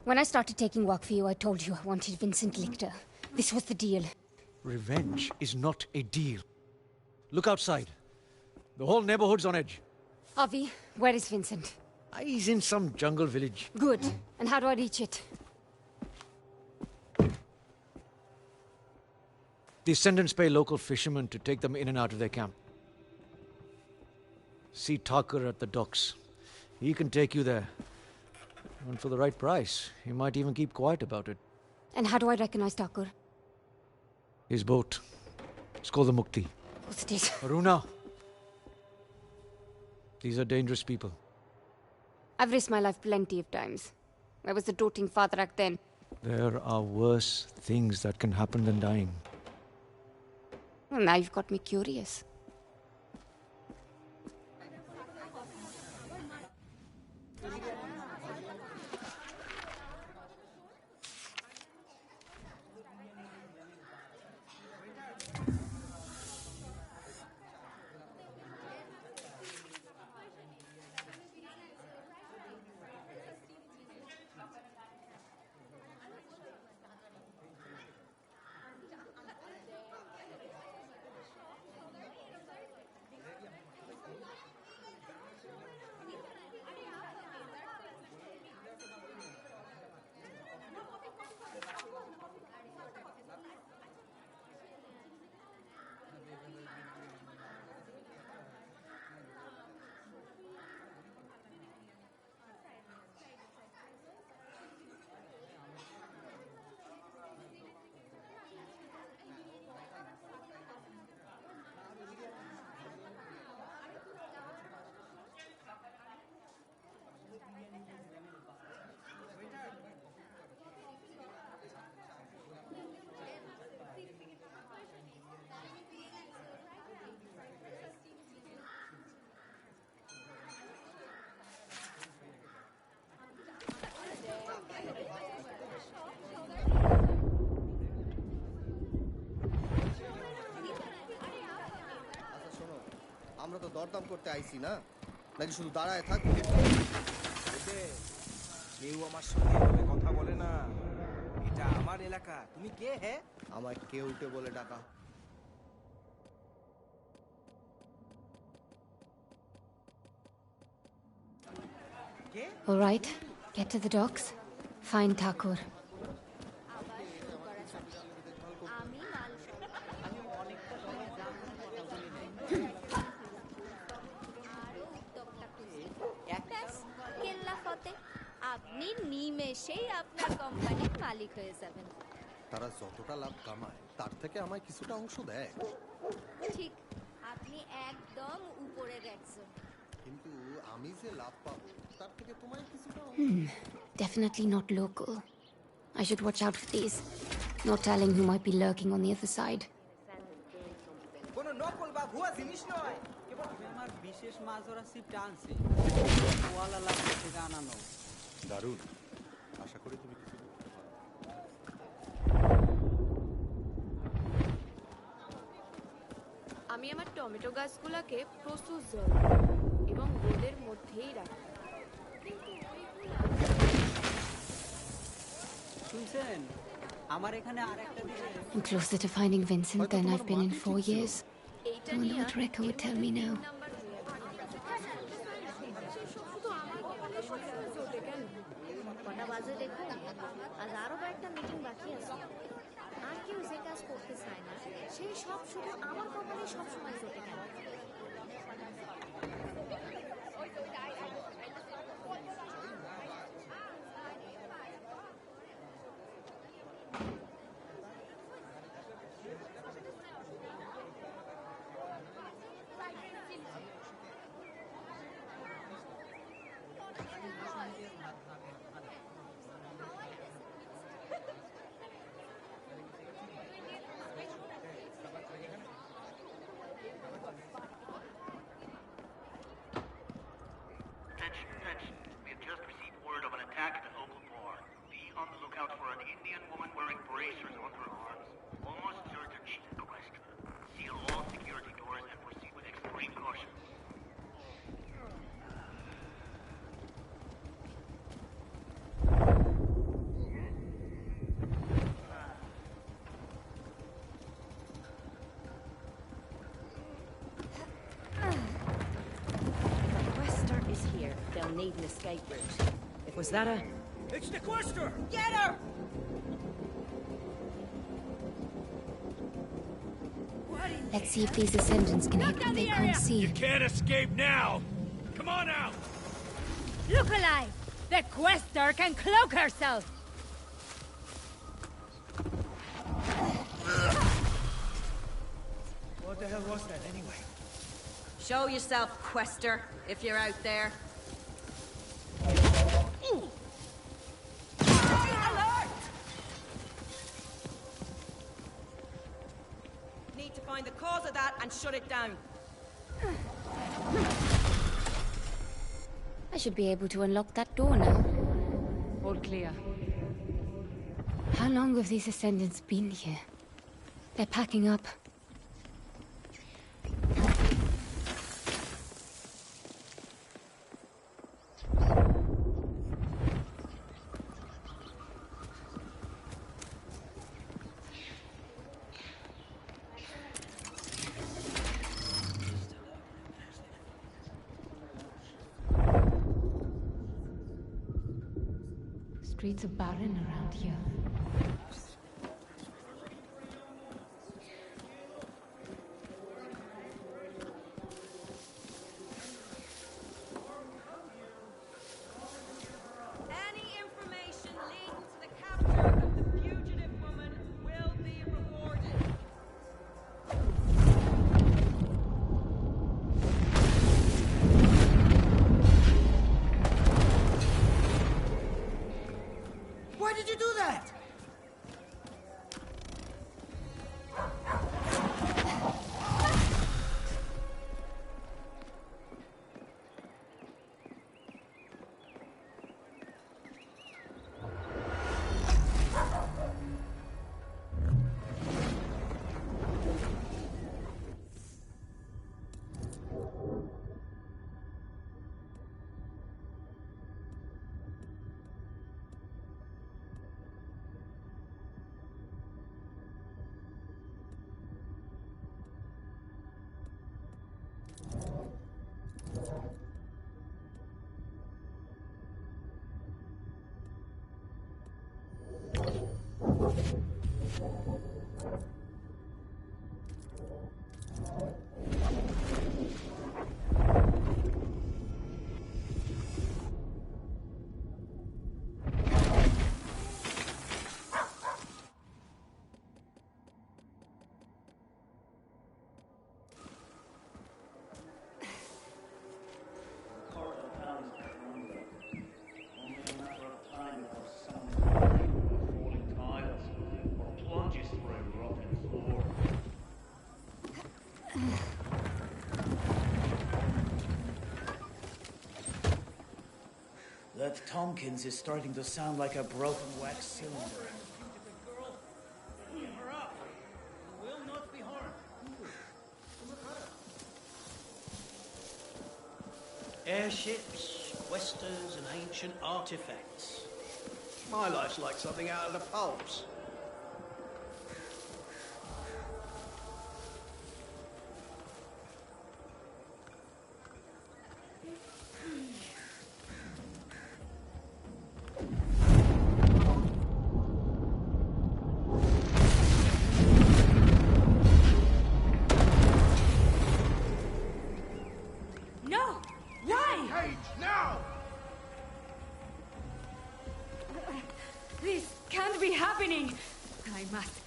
When I started taking work for you, I told you I wanted Vincent Lichter. This was the deal. Revenge is not a deal. Look outside. The whole neighborhood's on edge. Avi, where is Vincent? He's in some jungle village. Good. And how do I reach it? The Ascendants pay local fishermen to take them in and out of their camp. See Tucker at the docks. He can take you there. And for the right price, he might even keep quiet about it. And how do I recognize Tucker? His boat. It's called the Mukti. What's this? Aruna. These are dangerous people. I've risked my life plenty of times. I was a doting father back then. There are worse things that can happen than dying. Well, now you've got me curious. দরদাম করতে আইছি না, নাকি শুধু দাঁড়ায় থাক? কেউ আমার সঙ্গে এভাবে কথা বলে না, এটা আমার এলাকা। তুমি কে? হ্যাঁ, আমায় কেউ উঠে বলে ডাকা। All right, get to the docks. Find Thakur. আপনি নিমেষেই আপনার কোম্পানির মালিক হয়ে যাবেন। তারা যতটা লাভ কামায় তার থেকে আমায় কিছুটা অংশ দেয়। ঠিক, আপনি একদম উপরের একজন। কিন্তু আমি যে লাভ পাবো তার থেকে তোমায় কিছুটা Definitely not local. I should watch out for these. No telling who might be lurking on the other side. কোনো নকল বা ভুয়া জিনিস নয়, কেবল আমার বিশেষ মাছ ধরা ছিপটা আনছি। ওয়ালা লাভ থেকে আনানো। দারুণ, আশা করি তুমি কিছু করতে পারো। আমি আমার টমেটো গাছগুলোকে প্রচুর জল এবং রোদের মধ্যেই রাখি। শুনছেন, আমার এখানে আরেকটা I'm closer to finding Vincent than I've been in 4 years. I wonder what Rekha would tell me now. কটা বাজে দেখুন, আজ আরো কয়েকটা মিটিং বাকি আছে। আর কেউ যে কাজ করতে চায় না, সেই সব শুধু আমার কোম্পানি সবসময় চটে কেন? They'll need an escape route. Was that a... It's the Quester! Get her! Let's see if these ascendants can hit what they can't see. You can't escape now! Come on out! Look alive! The Quester can cloak herself! What the hell was that anyway? Show yourself, Quester, if you're out there. Alert! Need to find the cause of that and shut it down. I should be able to unlock that door now. All clear. How long have these ascendants been here? They're packing up. Streets are barren around here. Any information leading to the capture of the fugitive woman will be rewarded. Why did you do that? That Tompkins is starting to sound like a broken wax cylinder. Airships, westerns, and ancient artifacts. My life's like something out of the pulps.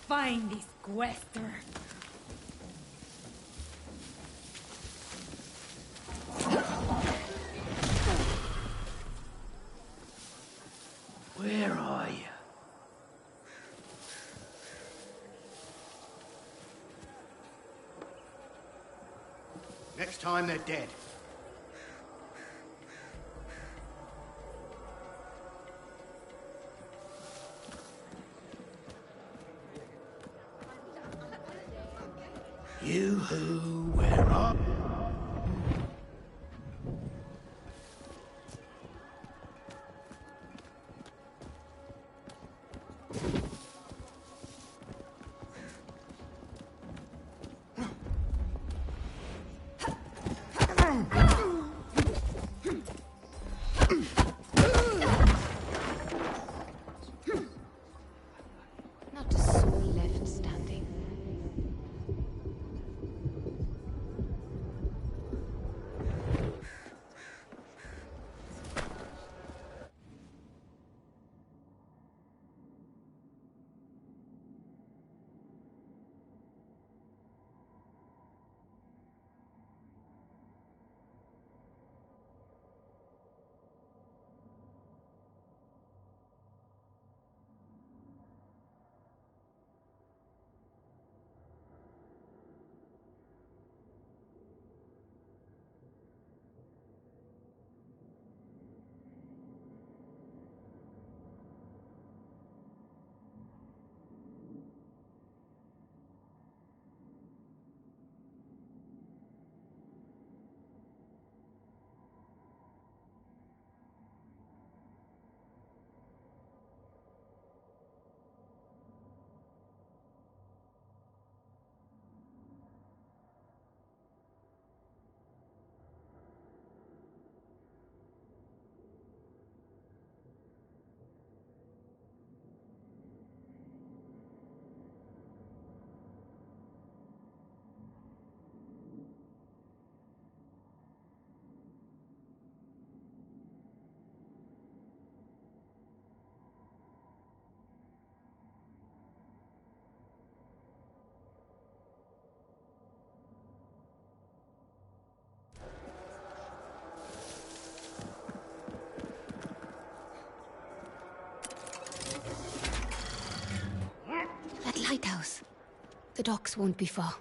Find this quester. Where are you? Next time they're dead. You who, where are... Not a soul left standing. That lighthouse. The docks won't be far.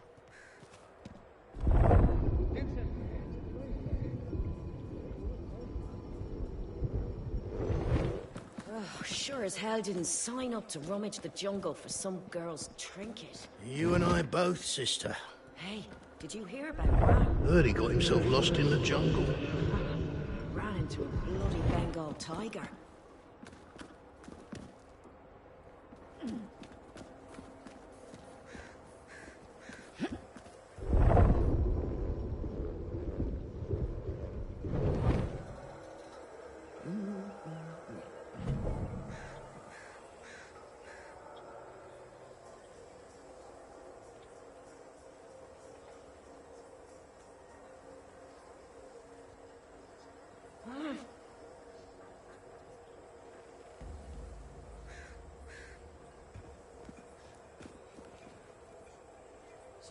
Oh, sure as hell didn't sign up to rummage the jungle for some girl's trinket. You and I both, sister. Hey, did you hear about Ran? Heard he got himself lost in the jungle. Ran into a bloody Bengal tiger.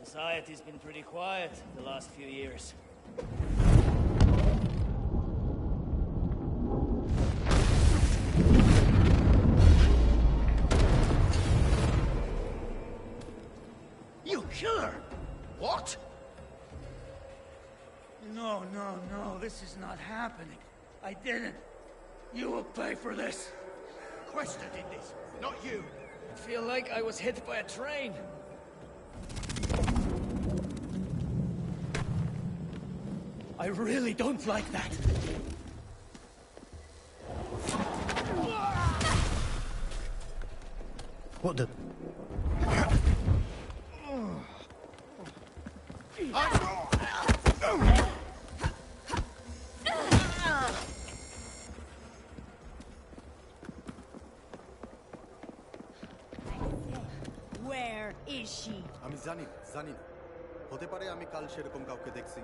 Society's been pretty quiet the last few years. You killer! What? No, this is not happening. I didn't. You will pay for this. Questa did this, not you. I feel like I was hit by a train. I really don't like that. What the... Where is she? আমি জানি না হতে পারে আমি কাল সেরকম কাউকে দেখছি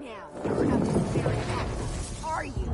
Now, you're not very happy, are you?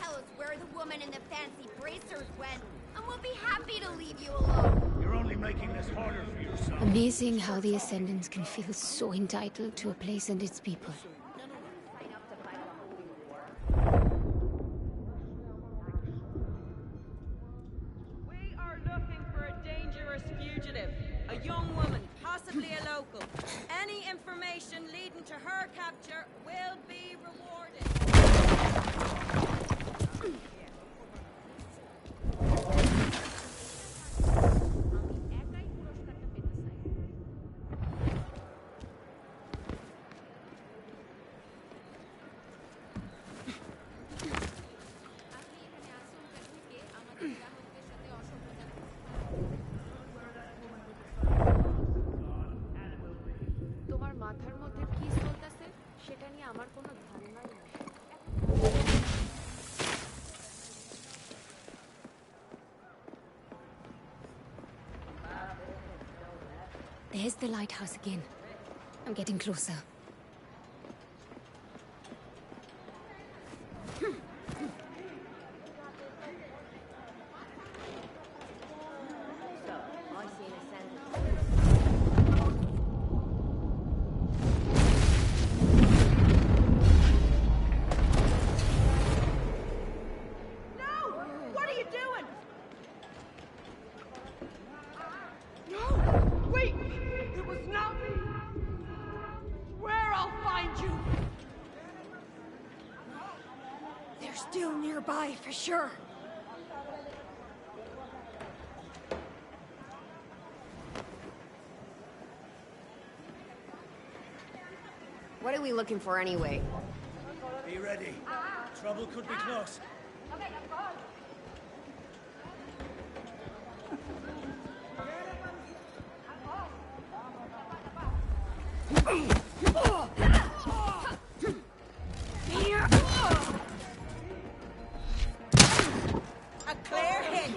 Tell us where the woman in the fancy bracers went, and we'll be happy to leave you alone. You're only making this harder for yourself. Amazing how the Ascendants can feel so entitled to a place and its people. We are looking for a dangerous fugitive. A young woman, possibly a local. Any information leading to her capture will be rewarded. তোমার মাথার মধ্যে কি চলতেছে সেটা নিয়ে আমার কোনো ধারণাই নেই। There's the lighthouse again. I'm getting closer. Still nearby, for sure. What are we looking for anyway? Be ready. Trouble could be close. A clear hit.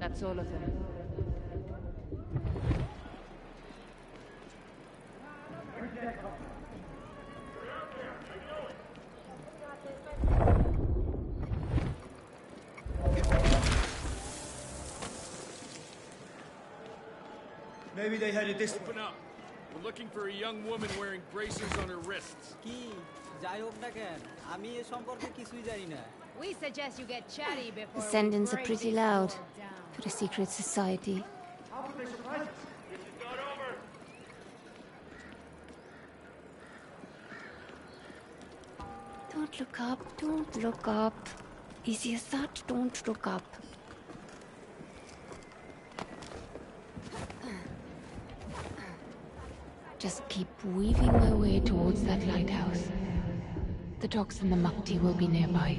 That's all of them. Maybe they headed this way. Open up. We're looking for a young woman wearing braces on her wrists. কি যাই হোক না কেন আমি এ সম্পর্কে কিছুই জানি না We suggest you get chatty before The sentence we are break pretty this loud wall down. for a secret society. How could they surprise us? This is not over. Don't look up, don't look up. Easy as that, don't look up. Just keep weaving my way towards that lighthouse. The docks and the Mukti will be nearby.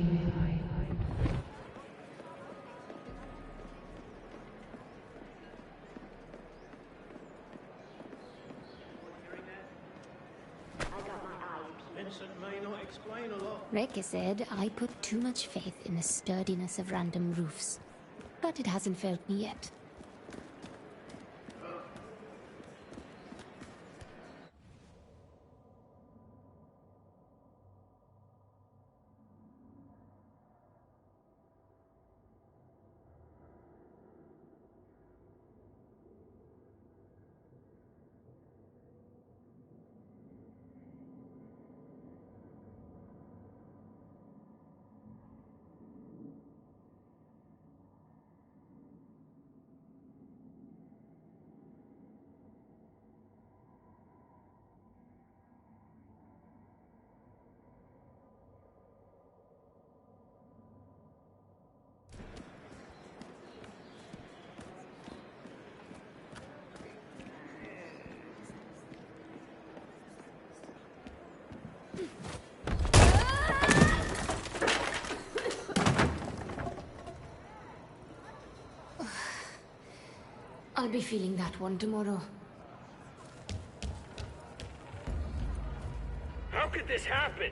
Vincent may not explain a lot. Reke said I put too much faith in the sturdiness of random roofs. But it hasn't failed me yet. I'll be feeling that one tomorrow. How could this happen?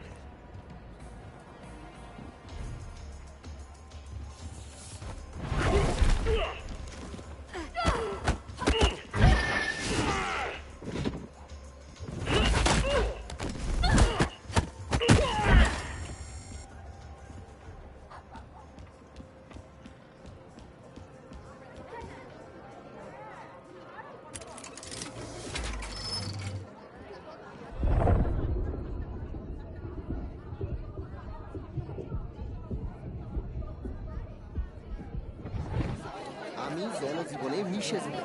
আমি জনজীবনে মিশে যাই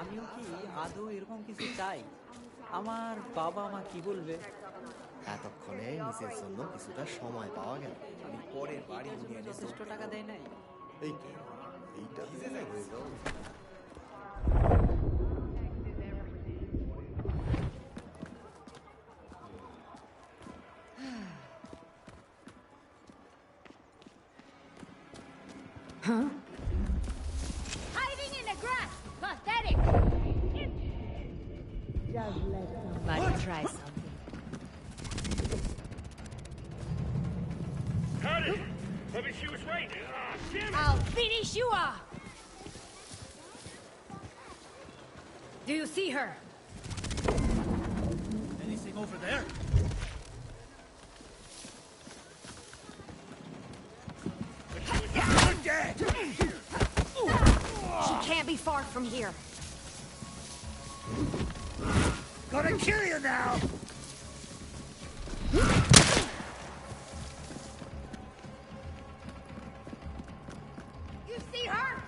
আমিও কি আদৌ এরকম কিছু চাই আমার বাবা মা কি বলবে এতক্ষণে নিজের জন্য কিছুটা সময় পাওয়া গেল আমি পরের বাড়ি ইউনিয়নে যথেষ্ট টাকা দেয় নাই এইটা হয়ে যাও Huh? Hiding in the grass! Pathetic! Just let somebody try something. Got it! Maybe she was right. Damn it! I'll finish you off! Do you see her? Anything over there? She can't be far from here. Gonna kill you now! You see her?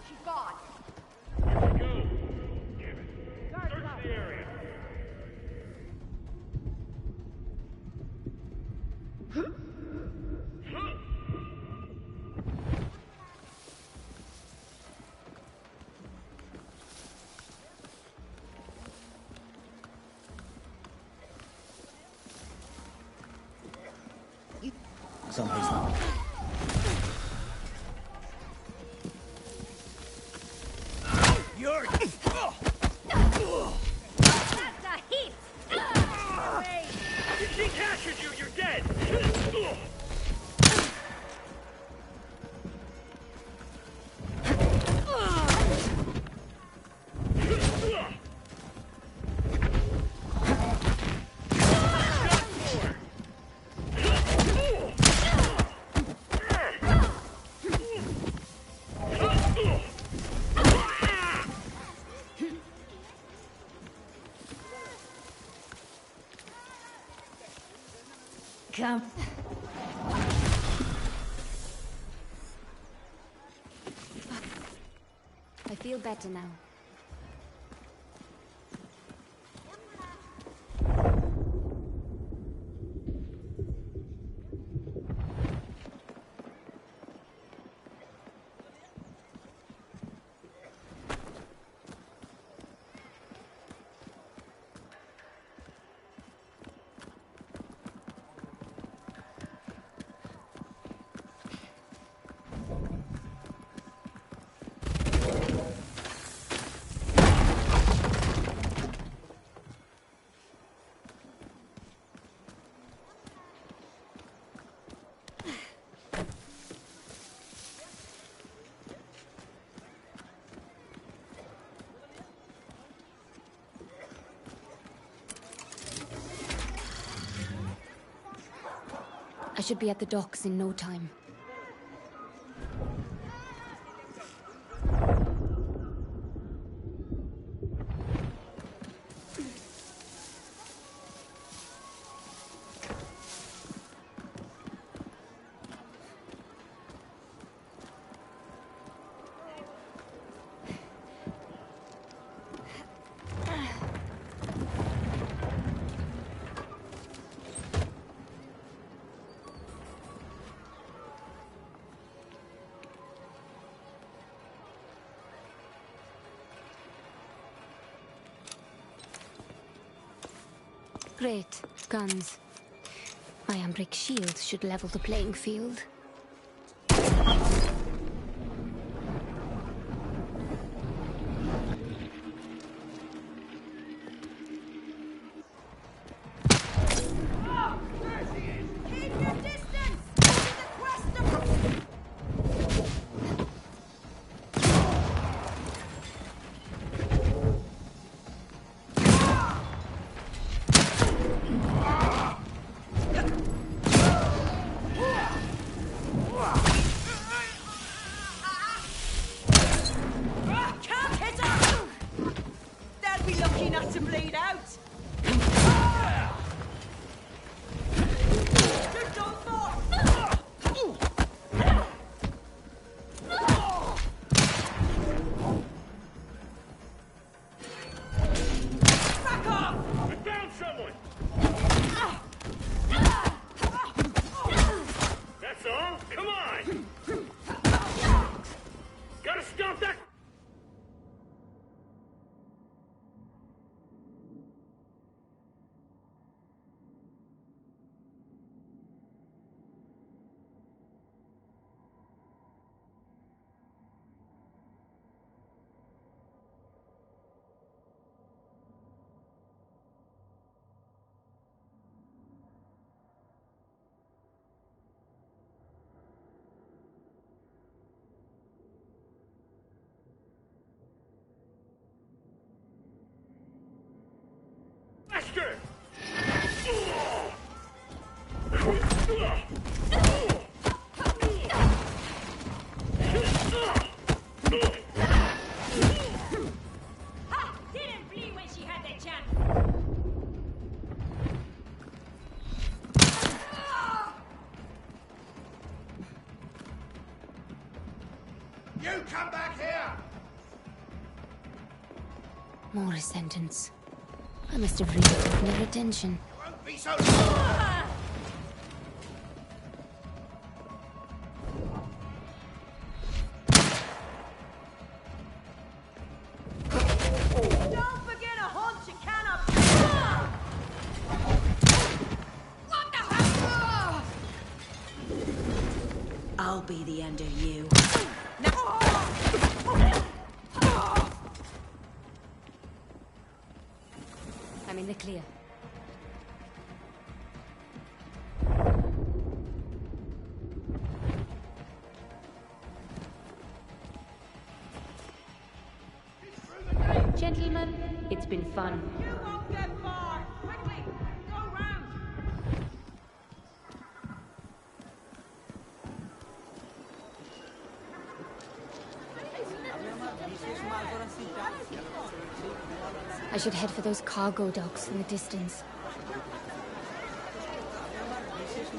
She's gone. Where'd she go? Damn it. Search the area. Someplace else. You're... That's a hit! Wait! If she captures you, you're dead! Come. I feel better now. I should be at the docks in no time. Great. Guns. My Ambric shield should level the playing field. You come back here! More resentance. I must have really taken their attention. Won't be so... Don't forget a hunch you cannot... What the hell? I'll be the end of you. I'm in the clear. Gentlemen, it's been fun. You won't get far. Quickly, go round. I should head for those cargo docks in the distance.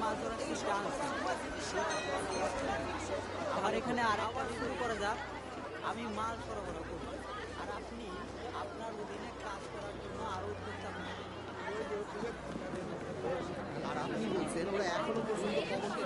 মাছ ধরার চেষ্টা আনছি। আমার এখানে আর আবার শুরু করা যাক। আমি মাল সরবরাহ করব আর আপনি আপনার অধীনে কাজ করার জন্য আরো উদ্যোক্তা হন। আর আপনি বলছেন ওরা এখনো পর্যন্ত ভবনকে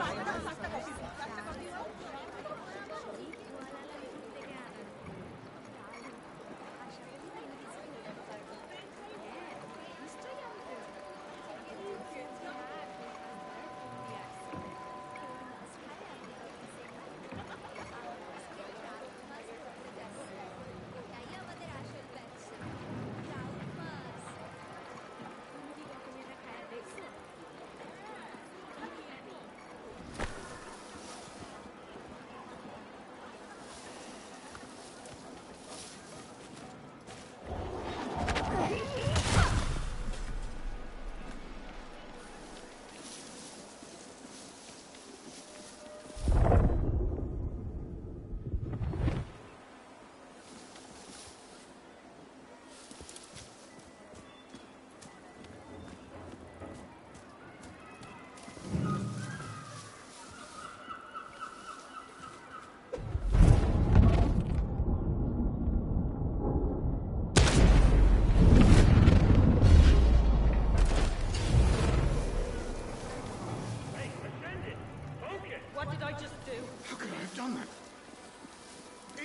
What did I just do? How could I have done that?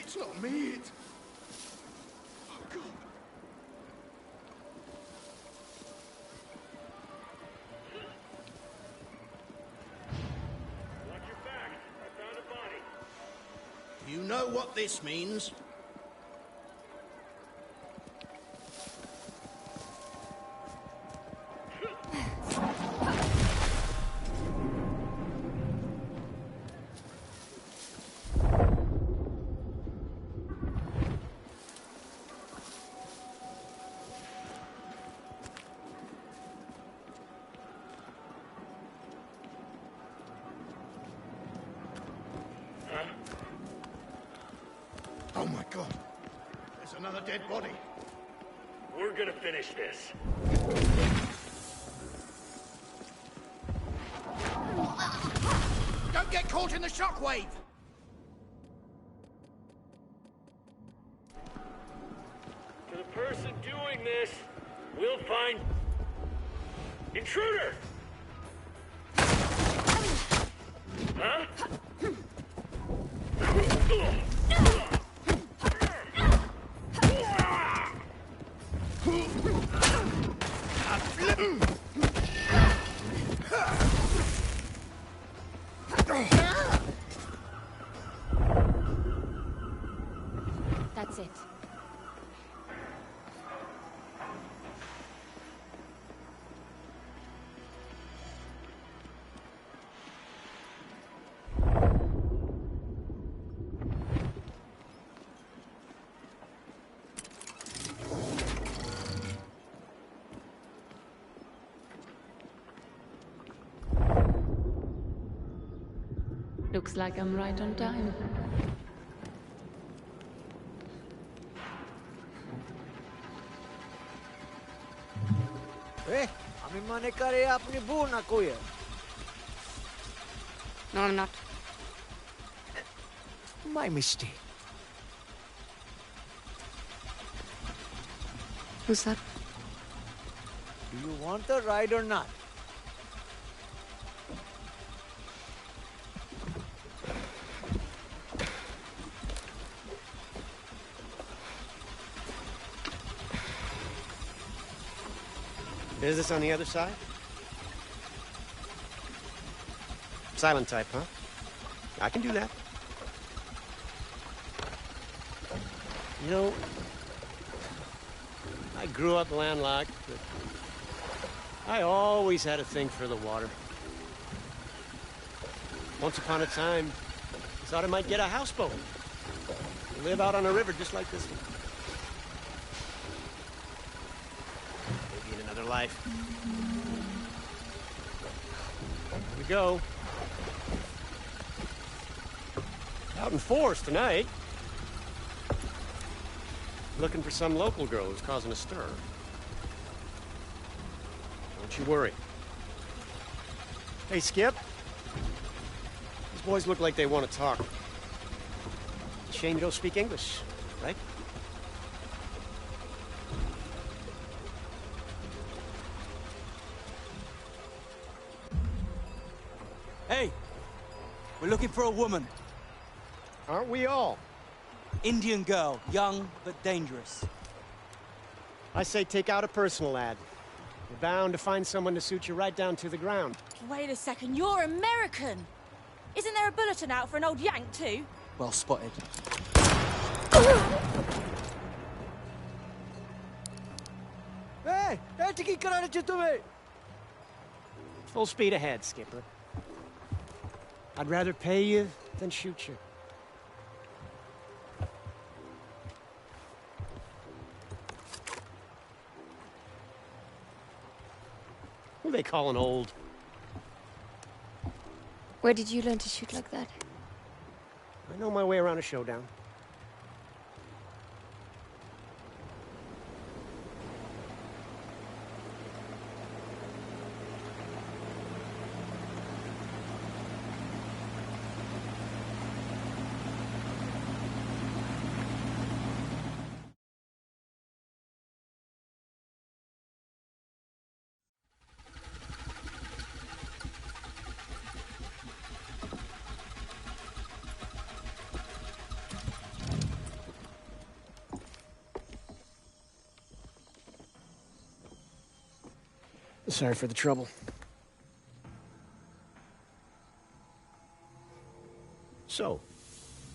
It's not me, it's... Oh, God. Watch your back. I found a body. You know what this means? Oh, my God. There's another dead body. We're gonna finish this. Don't get caught in the shockwave! To the person doing this, we'll find... Intruder! Huh? That's it. Looks like I'm right on time. Hey, আমি মনে করে আপনি বউ না কইয়া। No, I'm not. My mistake. Who's that? Do you want the ride or not? Is this on the other side? Silent type, huh? I can do that. You know, I grew up landlocked, but I always had a thing for the water. Once upon a time, I thought I might get a houseboat. Live out on a river just like this one. Maybe in another life. Here we go. Out in force tonight. Looking for some local girl who's causing a stir. Don't you worry. Hey, Skip. These boys look like they want to talk. Shame you don't speak English, right? Hey! We're looking for a woman. Aren't we all? Indian girl, young but dangerous. I say take out a personal ad. You're bound to find someone to suit you right down to the ground. Wait a second, you're American! Isn't there a bulletin out for an old Yank too? Well spotted. Hey! Full speed ahead, Skipper. I'd rather pay you than shoot you. Who are they calling old? Where did you learn to shoot like that? I know my way around a showdown. Sorry for the trouble. So,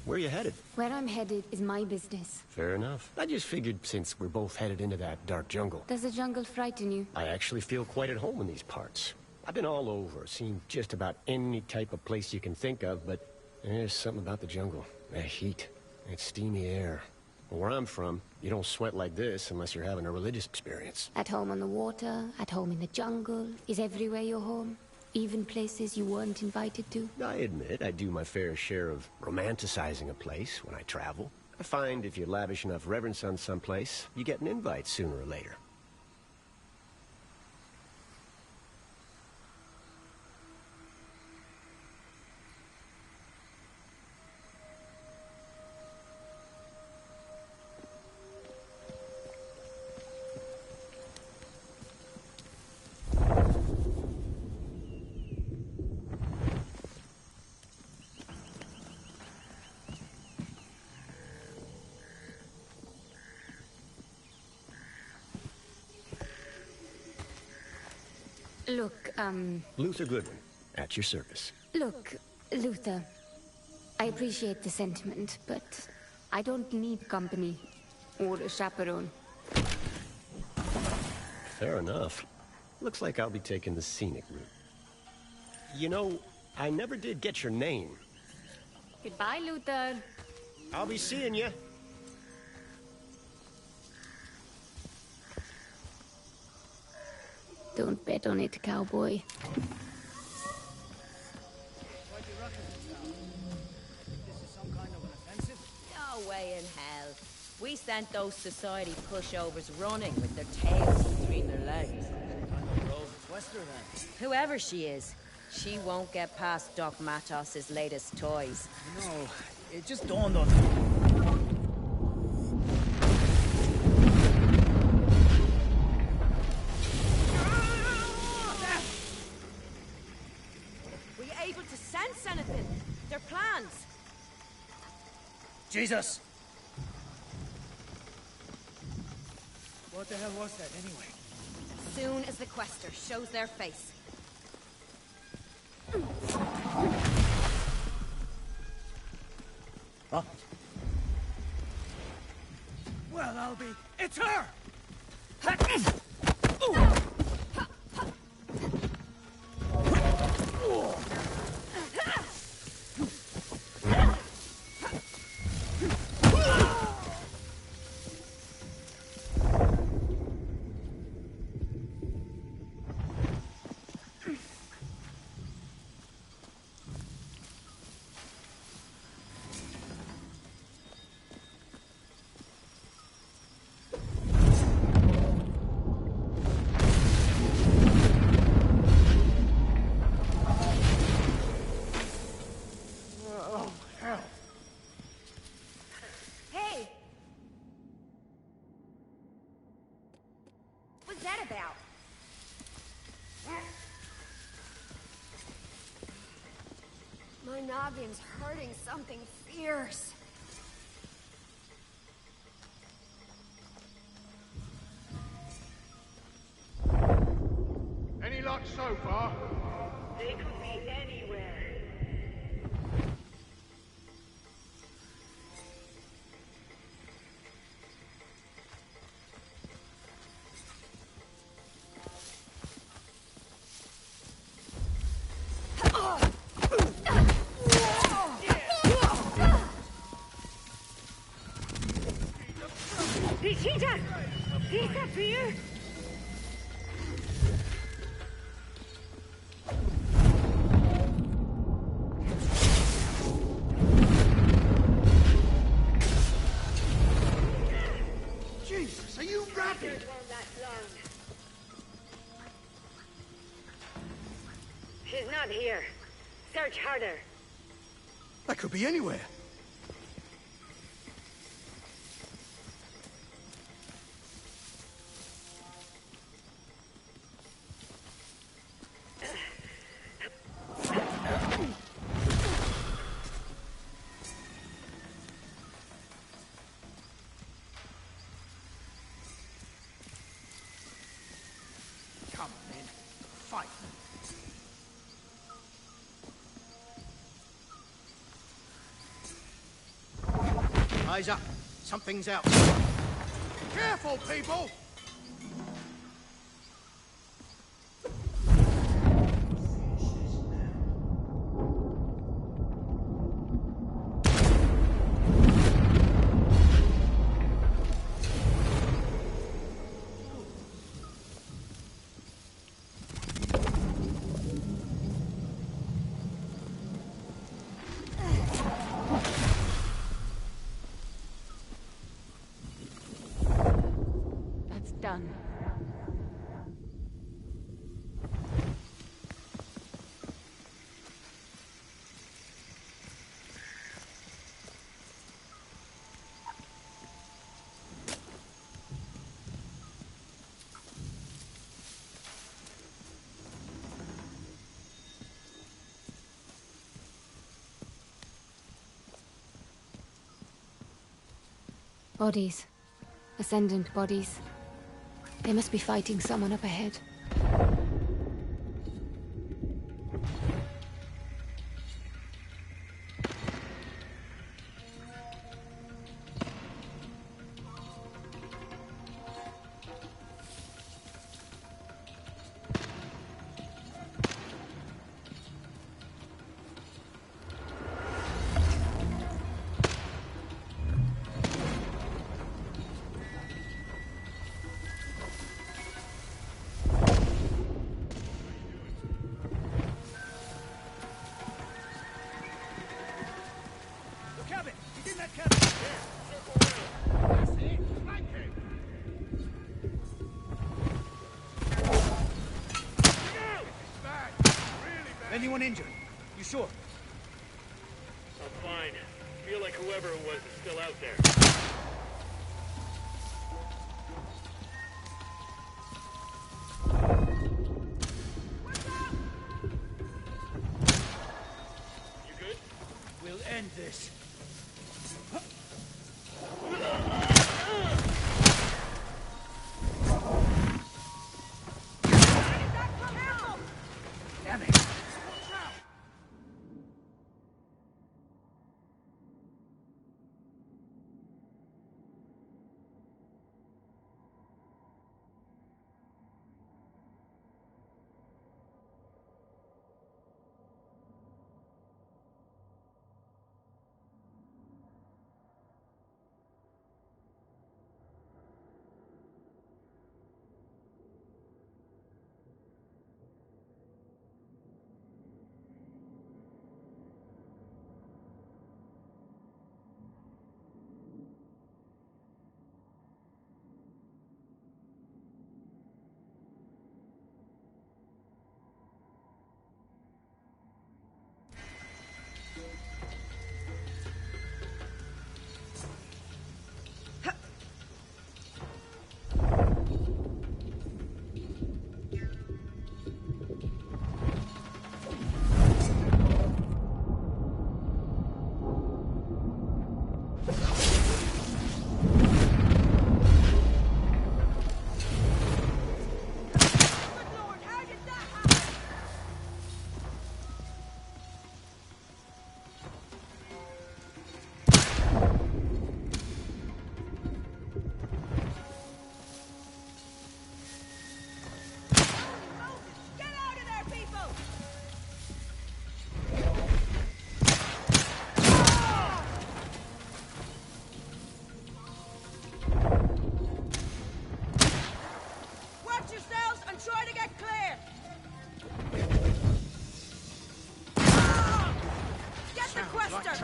where are you headed? Where I'm headed is my business. Fair enough. I just figured since we're both headed into that dark jungle, Does the jungle frighten you? I actually feel quite at home in these parts. I've been all over, seen just about any type of place you can think of, but there's something about the jungle. That heat, that steamy air. Where I'm from, you don't sweat like this unless you're having a religious experience. At home on the water, at home in the jungle. Is everywhere your home? Even places you weren't invited to? I admit I do my fair share of romanticizing a place when I travel. I find if you lavish enough reverence on someplace, you get an invite sooner or later. Look, Luther Goodwin, at your service. Look, Luther. I appreciate the sentiment, but I don't need company or a chaperone. Fair enough. Looks like I'll be taking the scenic route. You know, I never did get your name. Goodbye, Luther. I'll be seeing you. Don't bet on it, cowboy. No way in hell. We sent those society pushovers running with their tails between their legs. Whoever she is, she won't get past Doc Matos's latest toys. No, it just dawned on me. Were you able to sense anything? Their plans? Jesus! What the hell was that, anyway? Soon as the Quester shows their face. Huh? Well, I'll be... It's her! noggin's hurting something fierce. Any luck so far? They could be anywhere. Vegeta! Disappear! Jesus, are you rabid? She's not here. Search harder. That could be anywhere. Come on, then. Fight. Eyes up. Something's out. Careful, people! Done. Bodies. Ascendant bodies. They must be fighting someone up ahead. Anyone injured? You sure? I'm fine. Feel like whoever it was is still out there. You good? We'll end this. Damn it!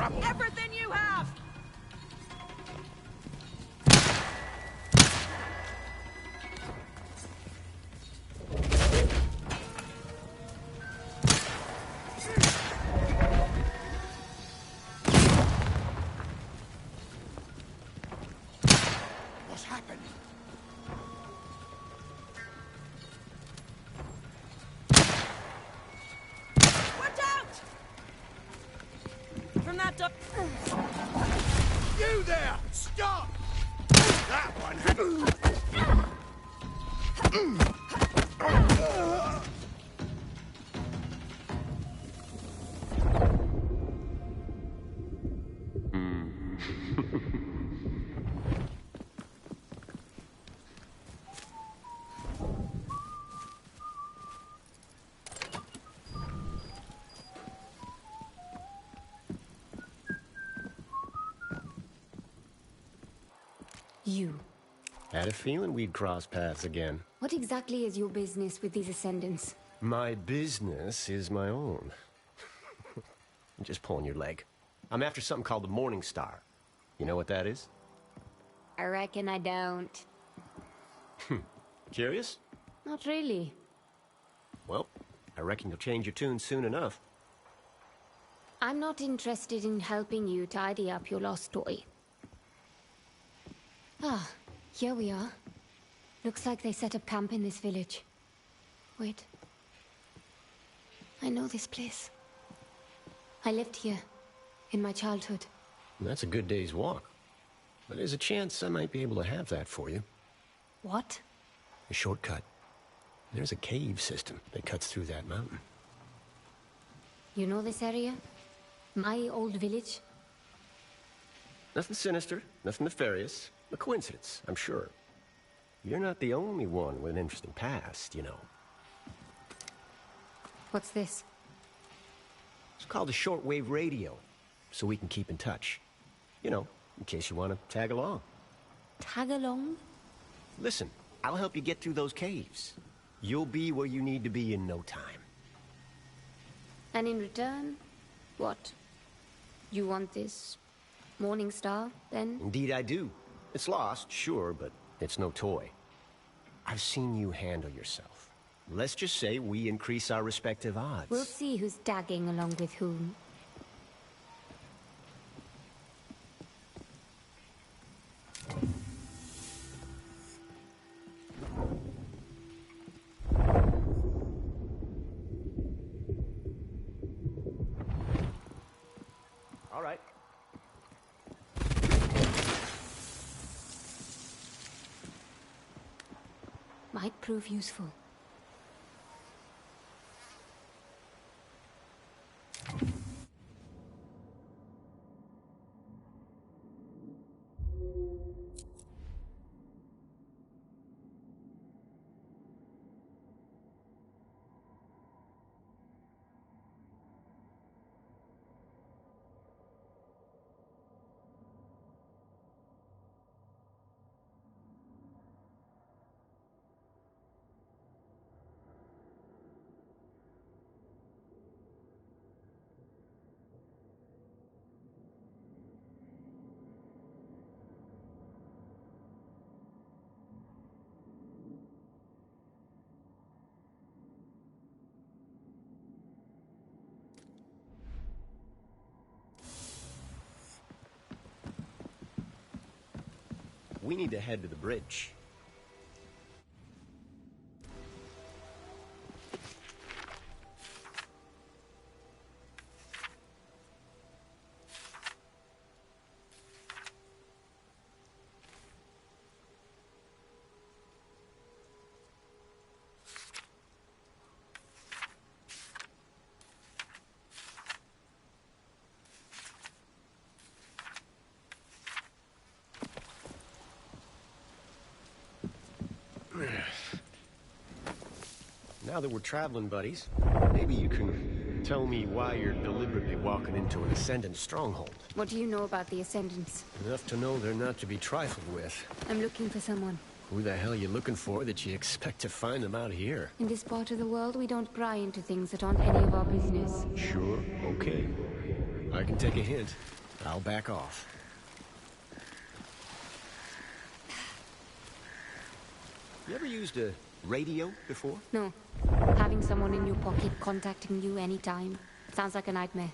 trouble. Everything you have! What's happened? Watch out! From that door. You there! Stop! That one had... You. Had a feeling we'd cross paths again. What exactly is your business with these ascendants? My business is my own. I'm just pulling your leg. I'm after something called the Morning Star. You know what that is? I reckon I don't. Curious? Not really. Well, I reckon you'll change your tune soon enough. I'm not interested in helping you tidy up your lost toy. Ah, here we are. Looks like they set up camp in this village. Wait. I know this place. I lived here, in my childhood. That's a good day's walk. But there's a chance I might be able to have that for you. What? A shortcut. There's a cave system that cuts through that mountain. You know this area? My old village? Nothing sinister, nothing nefarious. A coincidence, I'm sure. You're not the only one with an interesting past, you know. What's this? It's called a shortwave radio, so we can keep in touch. You know, in case you want to tag along. Tag along? Listen, I'll help you get through those caves. You'll be where you need to be in no time. And in return, what? You want this Morning Star, then? Indeed I do. It's lost, sure, but it's no toy. I've seen you handle yourself. Let's just say we increase our respective odds. We'll see who's tagging along with whom. All right. Might prove useful. We need to head to the bridge. Now that we're traveling buddies, maybe you can tell me why you're deliberately walking into an Ascendant stronghold. What do you know about the Ascendants? Enough to know they're not to be trifled with. I'm looking for someone. Who the hell are you looking for that you expect to find them out here? In this part of the world, we don't pry into things that aren't any of our business. Sure, okay. I can take a hint. I'll back off. You ever used a radio before? No. Having someone in your pocket contacting you anytime sounds like a nightmare.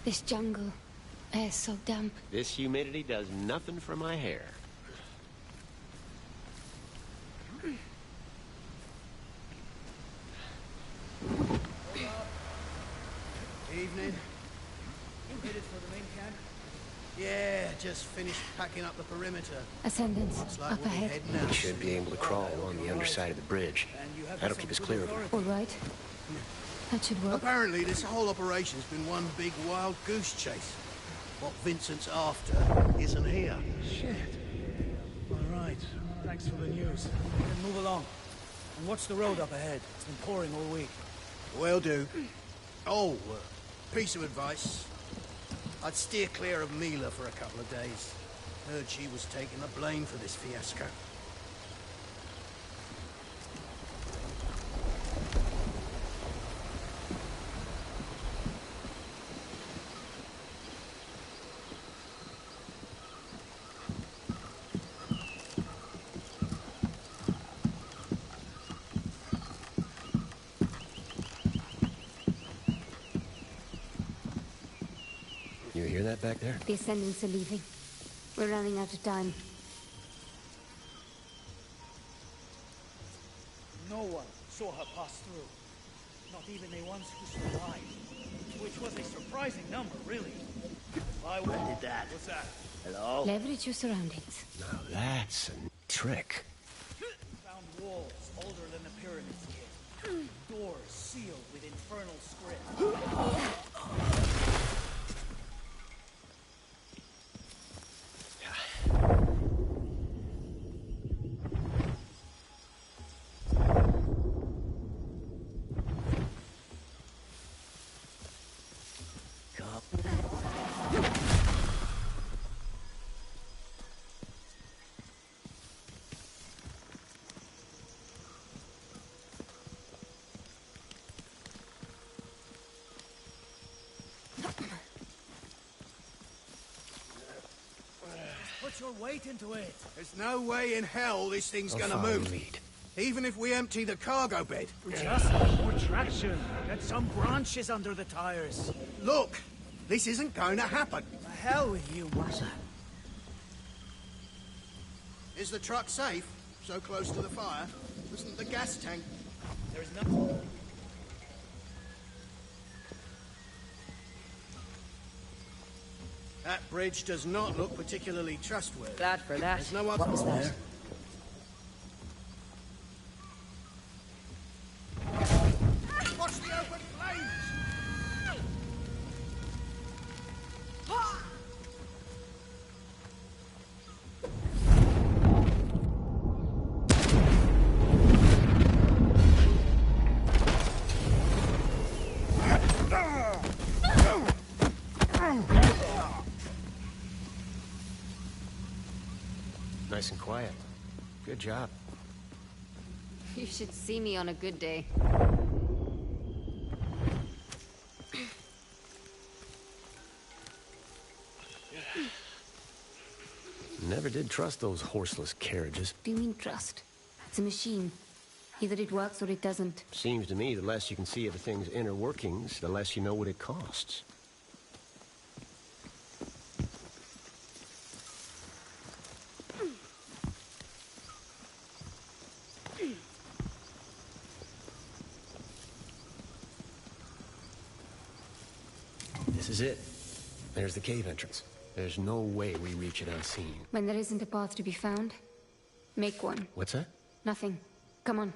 This jungle, air's so damp. This humidity does nothing for my hair. Evening. You headed for the main camp? Yeah, just finished packing up the perimeter. Ascendants, Looks like up we'll be ahead. heading out. We should be able to crawl along the underside of the bridge. That'll keep us clear of them. All right. That should work. Apparently, this whole operation's been one big wild goose chase. What Vincent's after isn't here. Shit. All right. Thanks for the news. Then move along. And watch the road up ahead. It's been pouring all week. Will do. Oh, piece of advice. I'd steer clear of Mila for a couple of days. Heard she was taking the blame for this fiasco. You hear that back there? The Ascendants are leaving. We're running out of time. No one saw her pass through. Not even the ones who survived. Which was a surprising number, really. I did that. What's that? Hello? Leverage your surroundings. Now that's a trick. Found walls older than the pyramids, kid. Doors sealed with infernal script. Put your weight into it. There's no way in hell this thing's I'll gonna follow move. lead. Even if we empty the cargo bed. Just more traction. Get some branches under the tires. Look, this isn't going to happen. The hell with you, Martha. Is the truck safe? So close to the fire? Wasn't the gas tank? There's nothing. That bridge does not look particularly trustworthy. Glad for that. There's no other What was that? there. Watch the open flames! Nice and quiet. Good job. You should see me on a good day. Never did trust those horseless carriages. Do you mean trust? It's a machine. Either it works or it doesn't. Seems to me the less you can see of a thing's inner workings, the less you know what it costs. This is it. There's the cave entrance. There's no way we reach it unseen. When there isn't a path to be found, make one. What's that? Nothing. Come on.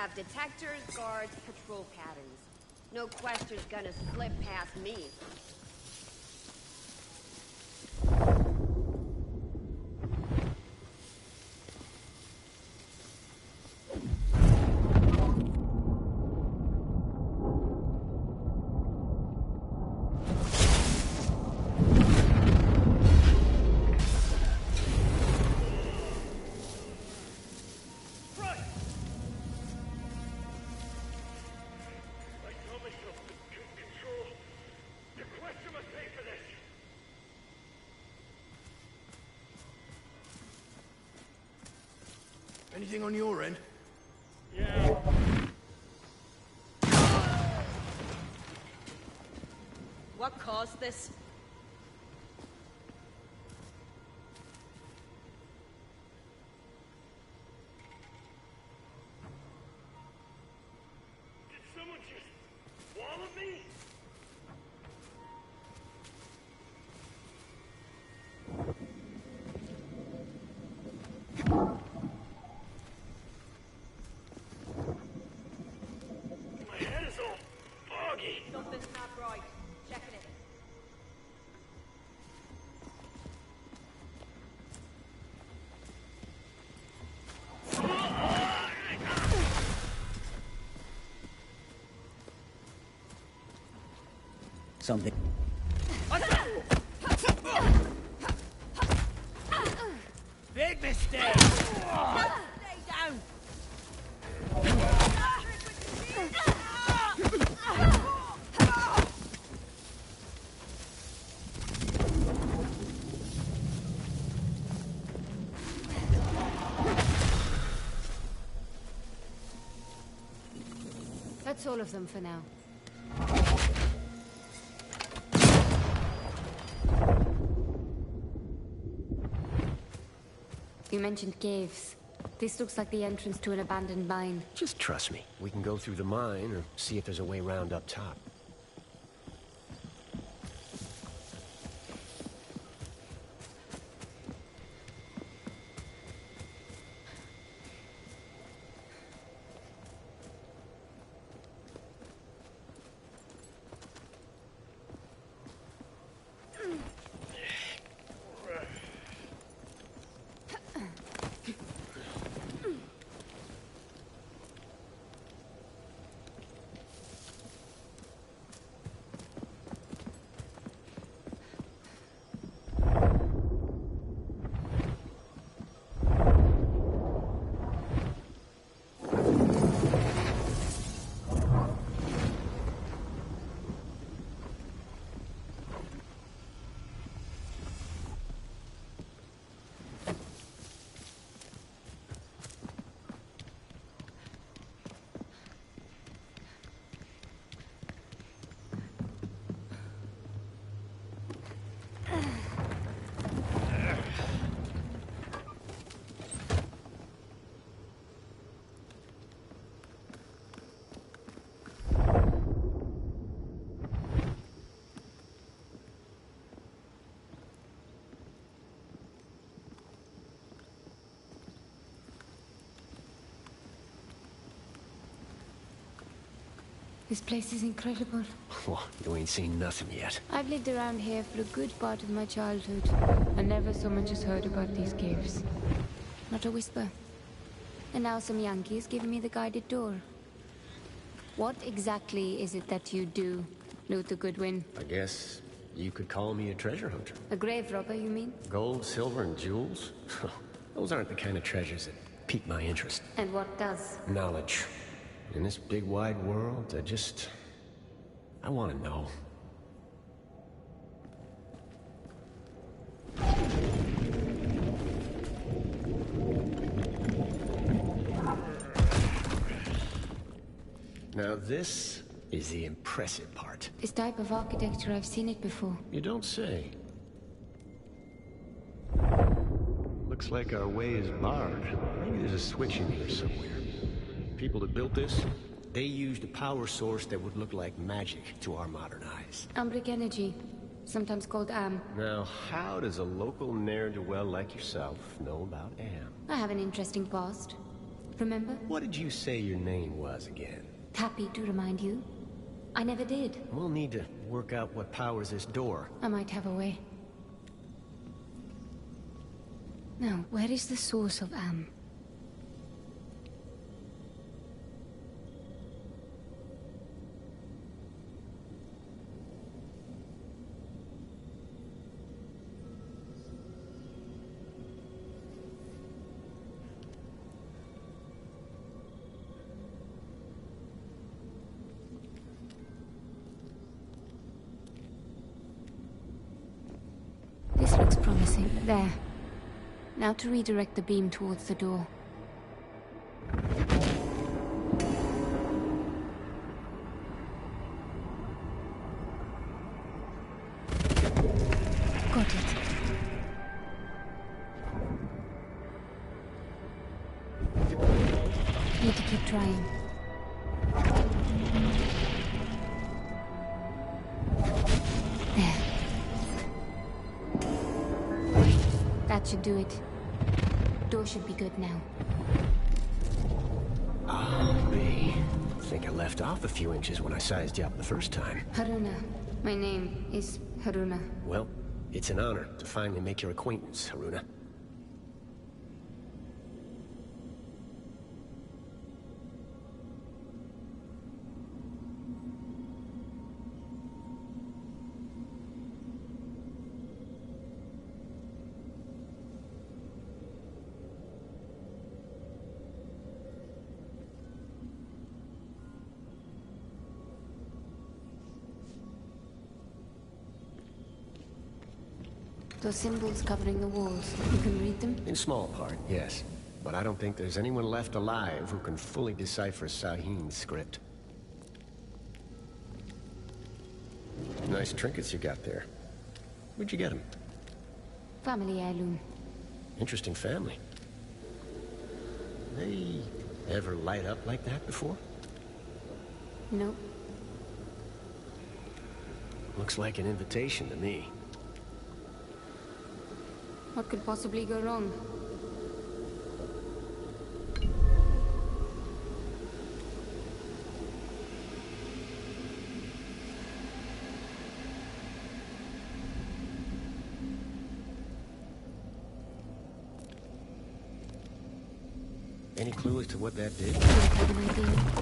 have detectors, guards, patrol patterns. No question's gonna slip past me. Anything on your end? Yeah. What caused this? Did someone just swallow me? My head is all foggy. Something's not right. Checking it. Something. Big mistake! Stay down! That's all of them for now. You mentioned caves. This looks like the entrance to an abandoned mine. Just trust me. We can go through the mine or see if there's a way round up top. This place is incredible. Well, you ain't seen nothing yet. I've lived around here for a good part of my childhood. I never so much as heard about these caves. Not a whisper. And now some Yankees giving me the guided tour. What exactly is it that you do, Luther Goodwin? I guess you could call me a treasure hunter. A grave robber, you mean? Gold, silver, and jewels? Those aren't the kind of treasures that pique my interest. And what does? Knowledge. In this big wide world, I want to know. Now this is the impressive part. This type of architecture, I've seen it before. You don't say. Looks like our way is barred. Maybe there's a switch in here somewhere. People that built this, they used a power source that would look like magic to our modern eyes. Ambric energy, sometimes called AM. Now, how does a local ne'er-do-well like yourself know about AM? I have an interesting past. Remember? What did you say your name was again? Happy to remind you. I never did. We'll need to work out what powers this door. I might have a way. Now, where is the source of Am? This looks promising. There. Now to redirect the beam towards the door. Got it. Need to keep trying. There. That should do it. Door should be good now. I'll be. I think I left off a few inches when I sized you up the first time. Haruna. My name is Haruna. Well, it's an honor to finally make your acquaintance, Haruna. Those symbols covering the walls, you can read them? In small part, yes. But I don't think there's anyone left alive who can fully decipher Sahin's script. Nice trinkets you got there. Where'd you get them? Family heirloom. Interesting family. They ever light up like that before? No. Looks like an invitation to me. What could possibly go wrong? Any clue as to what that did? I have an idea.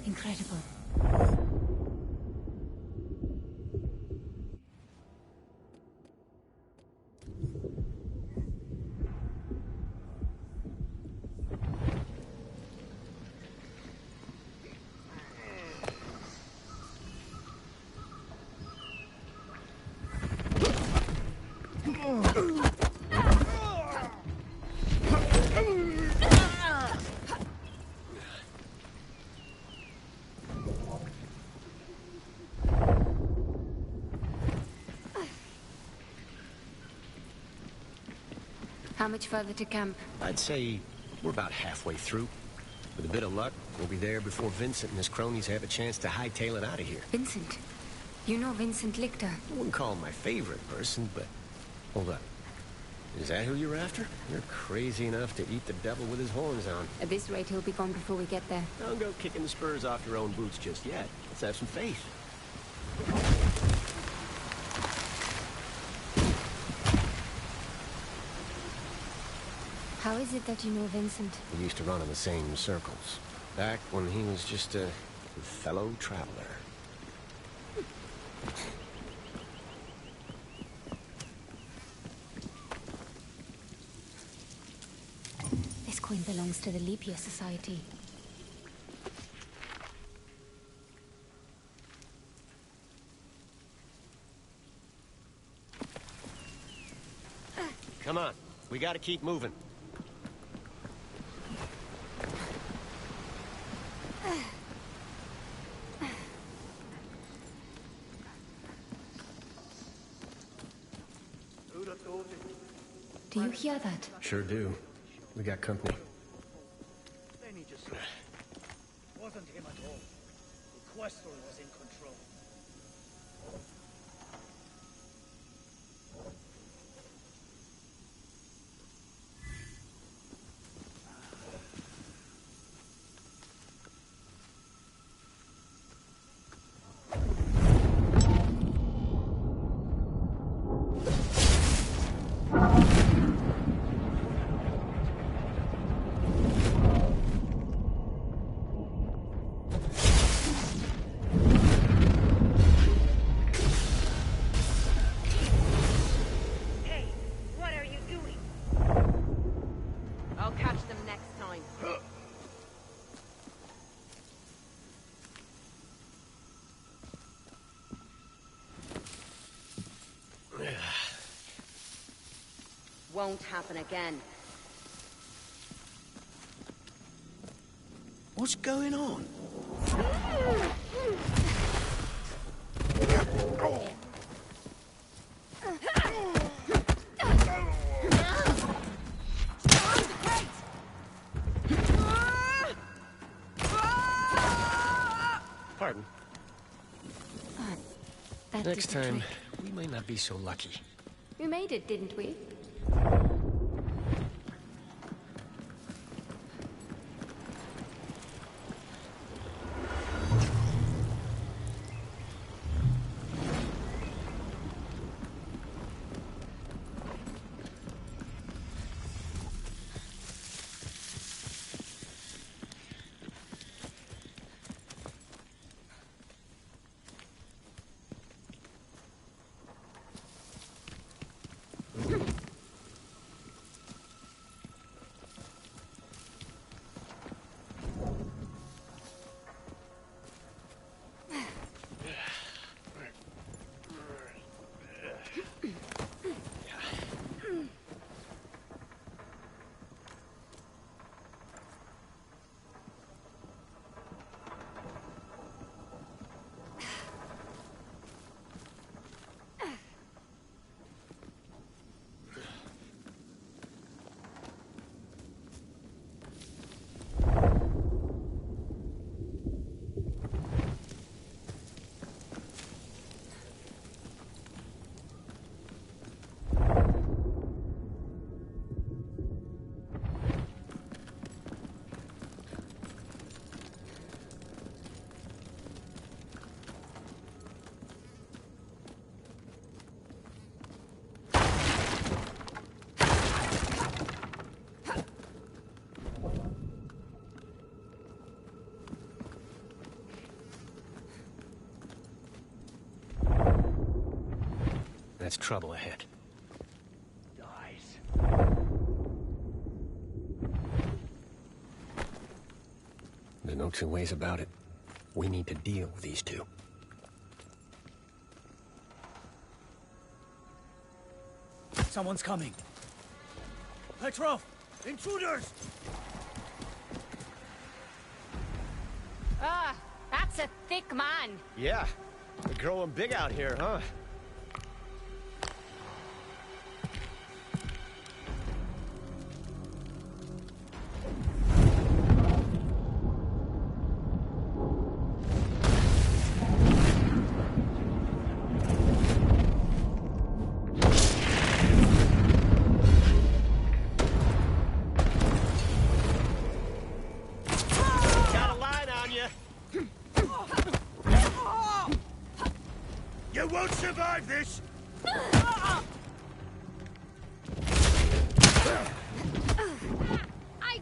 Incredible. How much further to camp? I'd say we're about halfway through. With a bit of luck, we'll be there before Vincent and his cronies have a chance to hightail it out of here. Vincent? You know Vincent Lichter? I wouldn't call him my favorite person, but... Hold up. Is that who you're after? You're crazy enough to eat the devil with his horns on. At this rate, he'll be gone before we get there. Don't go kicking the spurs off your own boots just yet. Let's have some faith. How is it that you know Vincent? We used to run in the same circles. Back when he was just a fellow traveler. This coin belongs to the Leap Year Society. Come on, we gotta keep moving. Do you hear that? Sure do. We got company. Then he just wasn't him at all. The Questor was in control. Won't happen again. What's going on? Pardon. That Next did the time, trick. we might not be so lucky. We made it, didn't we? That's trouble ahead. There's no two ways about it. We need to deal with these two. Someone's coming. Petrov! Intruders! Ah, that's a thick man. Yeah, we're growing big out here, huh? You won't survive this! I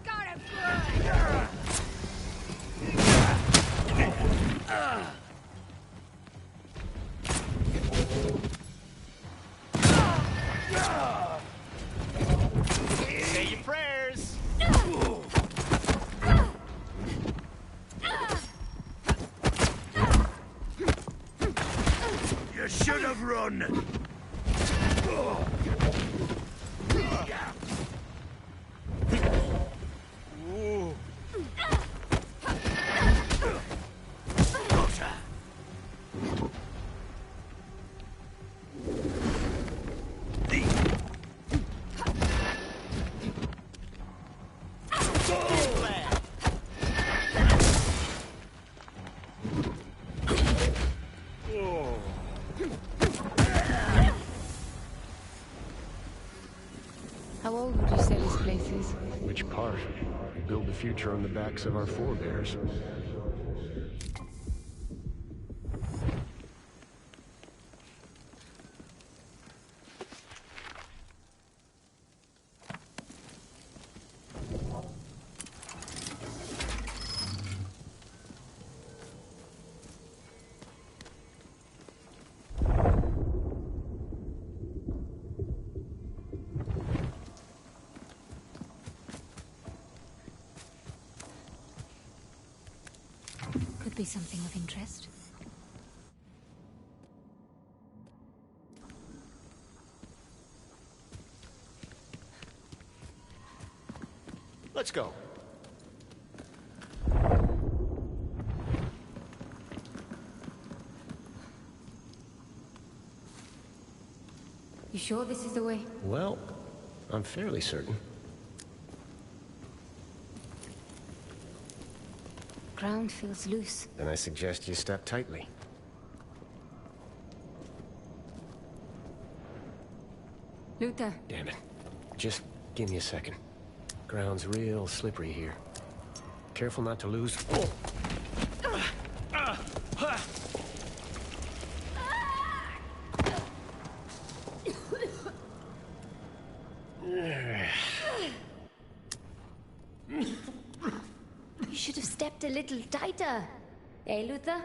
got it good! on! How old would you say this place is? Which part? We build the future on the backs of our forebears. Could be something of interest. Let's go. You sure this is the way? Well, I'm fairly certain. Ground feels loose. Then I suggest you step tightly. Luther. Damn it. Just give me a second. Ground's real slippery here. Careful not to lose. Oh. You should have stepped a little tighter. Eh, Luther?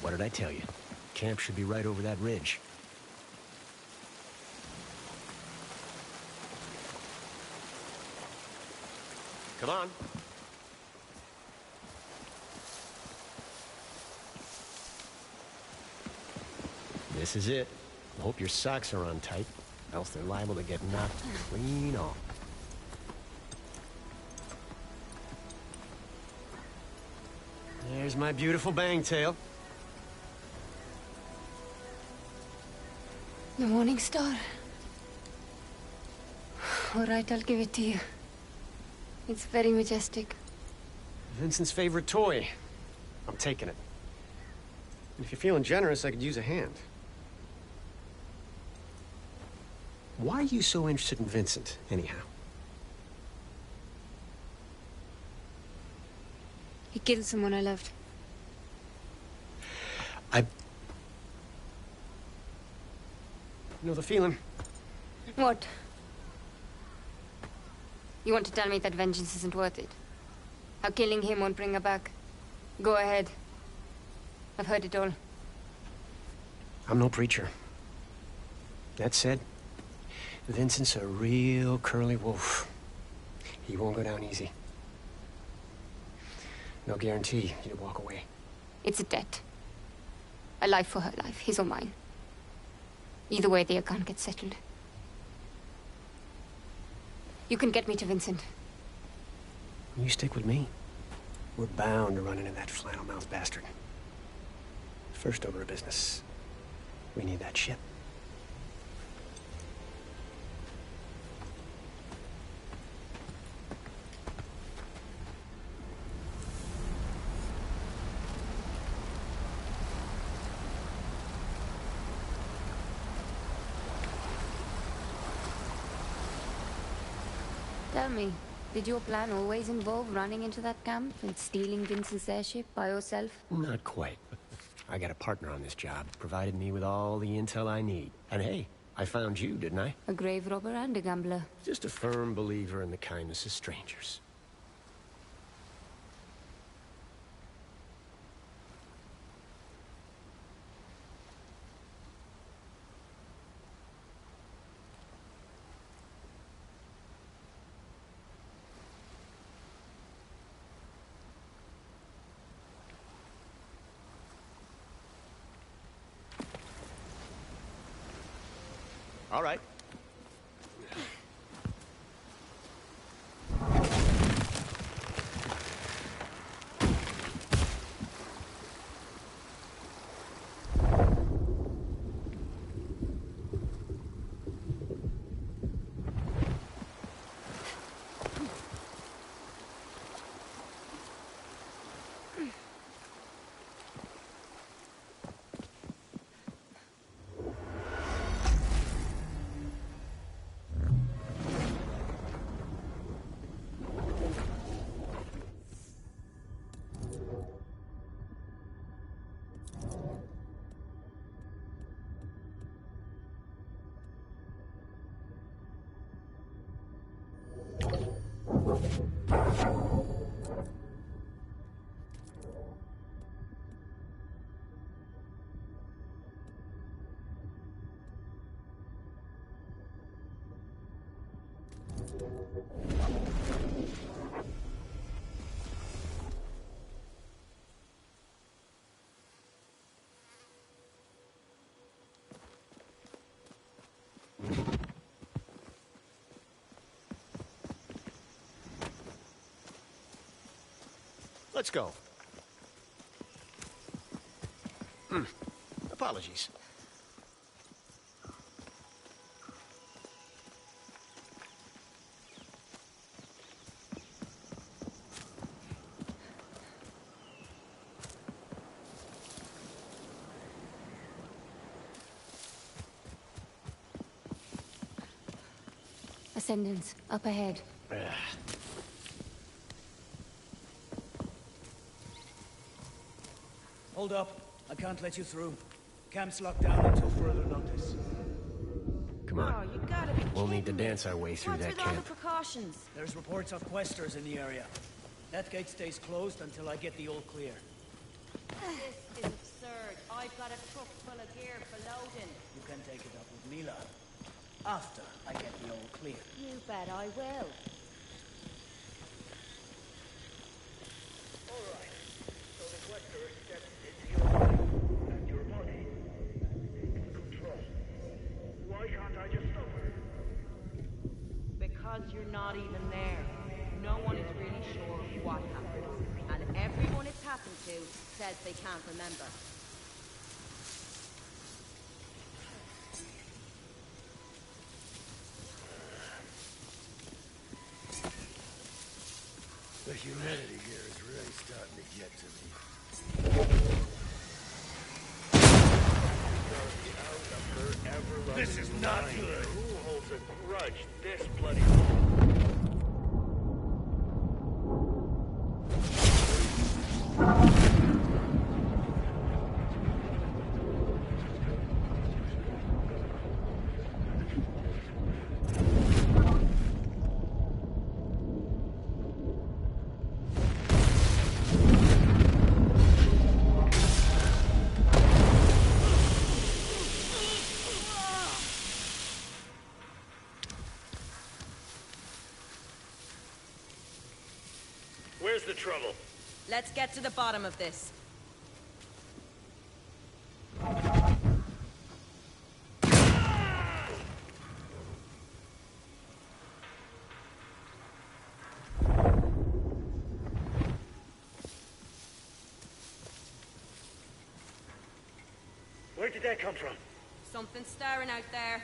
What did I tell you? Camp should be right over that ridge. Come on. This is it. Hope your socks are on tight, else they're liable to get knocked clean off. There's my beautiful bangtail. The Morning Star. All right, I'll give it to you. It's very majestic. Vincent's favorite toy. I'm taking it. And if you're feeling generous, I could use a hand. Why are you so interested in Vincent, anyhow? He killed someone I loved. You know the feeling? What? You want to tell me that vengeance isn't worth it? How killing him won't bring her back? Go ahead. I've heard it all. I'm no preacher. That said, Vincent's a real curly wolf. He won't go down easy. No guarantee you'd walk away. It's a debt. A life for her life, his or mine. Either way, the account gets settled. You can get me to Vincent. You stick with me. We're bound to run into that flannel-mouthed bastard. First order of business. We need that ship. Tell me, did your plan always involve running into that camp and stealing Vincent's airship by yourself? Not quite. I got a partner on this job, provided me with all the intel I need. And hey, I found you, didn't I? A grave robber and a gambler. Just a firm believer in the kindness of strangers. All right. Let's go. Apologies. Ascendants, up ahead. Hold up. I can't let you through. Camp's locked down until further notice. Come on. Oh, you gotta be We'll need to kidding me. dance our way through What's that with all the camp. precautions? There's reports of questers in the area. That gate stays closed until I get the all clear. This is absurd. I've got a truck full of gear for loading. You can take it up with Mila. After I get the all clear. You bet I will. Alright, so the Quester steps into your body, and your body is control. Why can't I just stop her? Because you're not even there. No one is really sure what happened. And everyone it's happened to says they can't remember. The humanity here is really starting to get to me. This is not good. Who holds a grudge this bloody long? Where's the trouble? Let's get to the bottom of this. Where did that come from? Something stirring out there.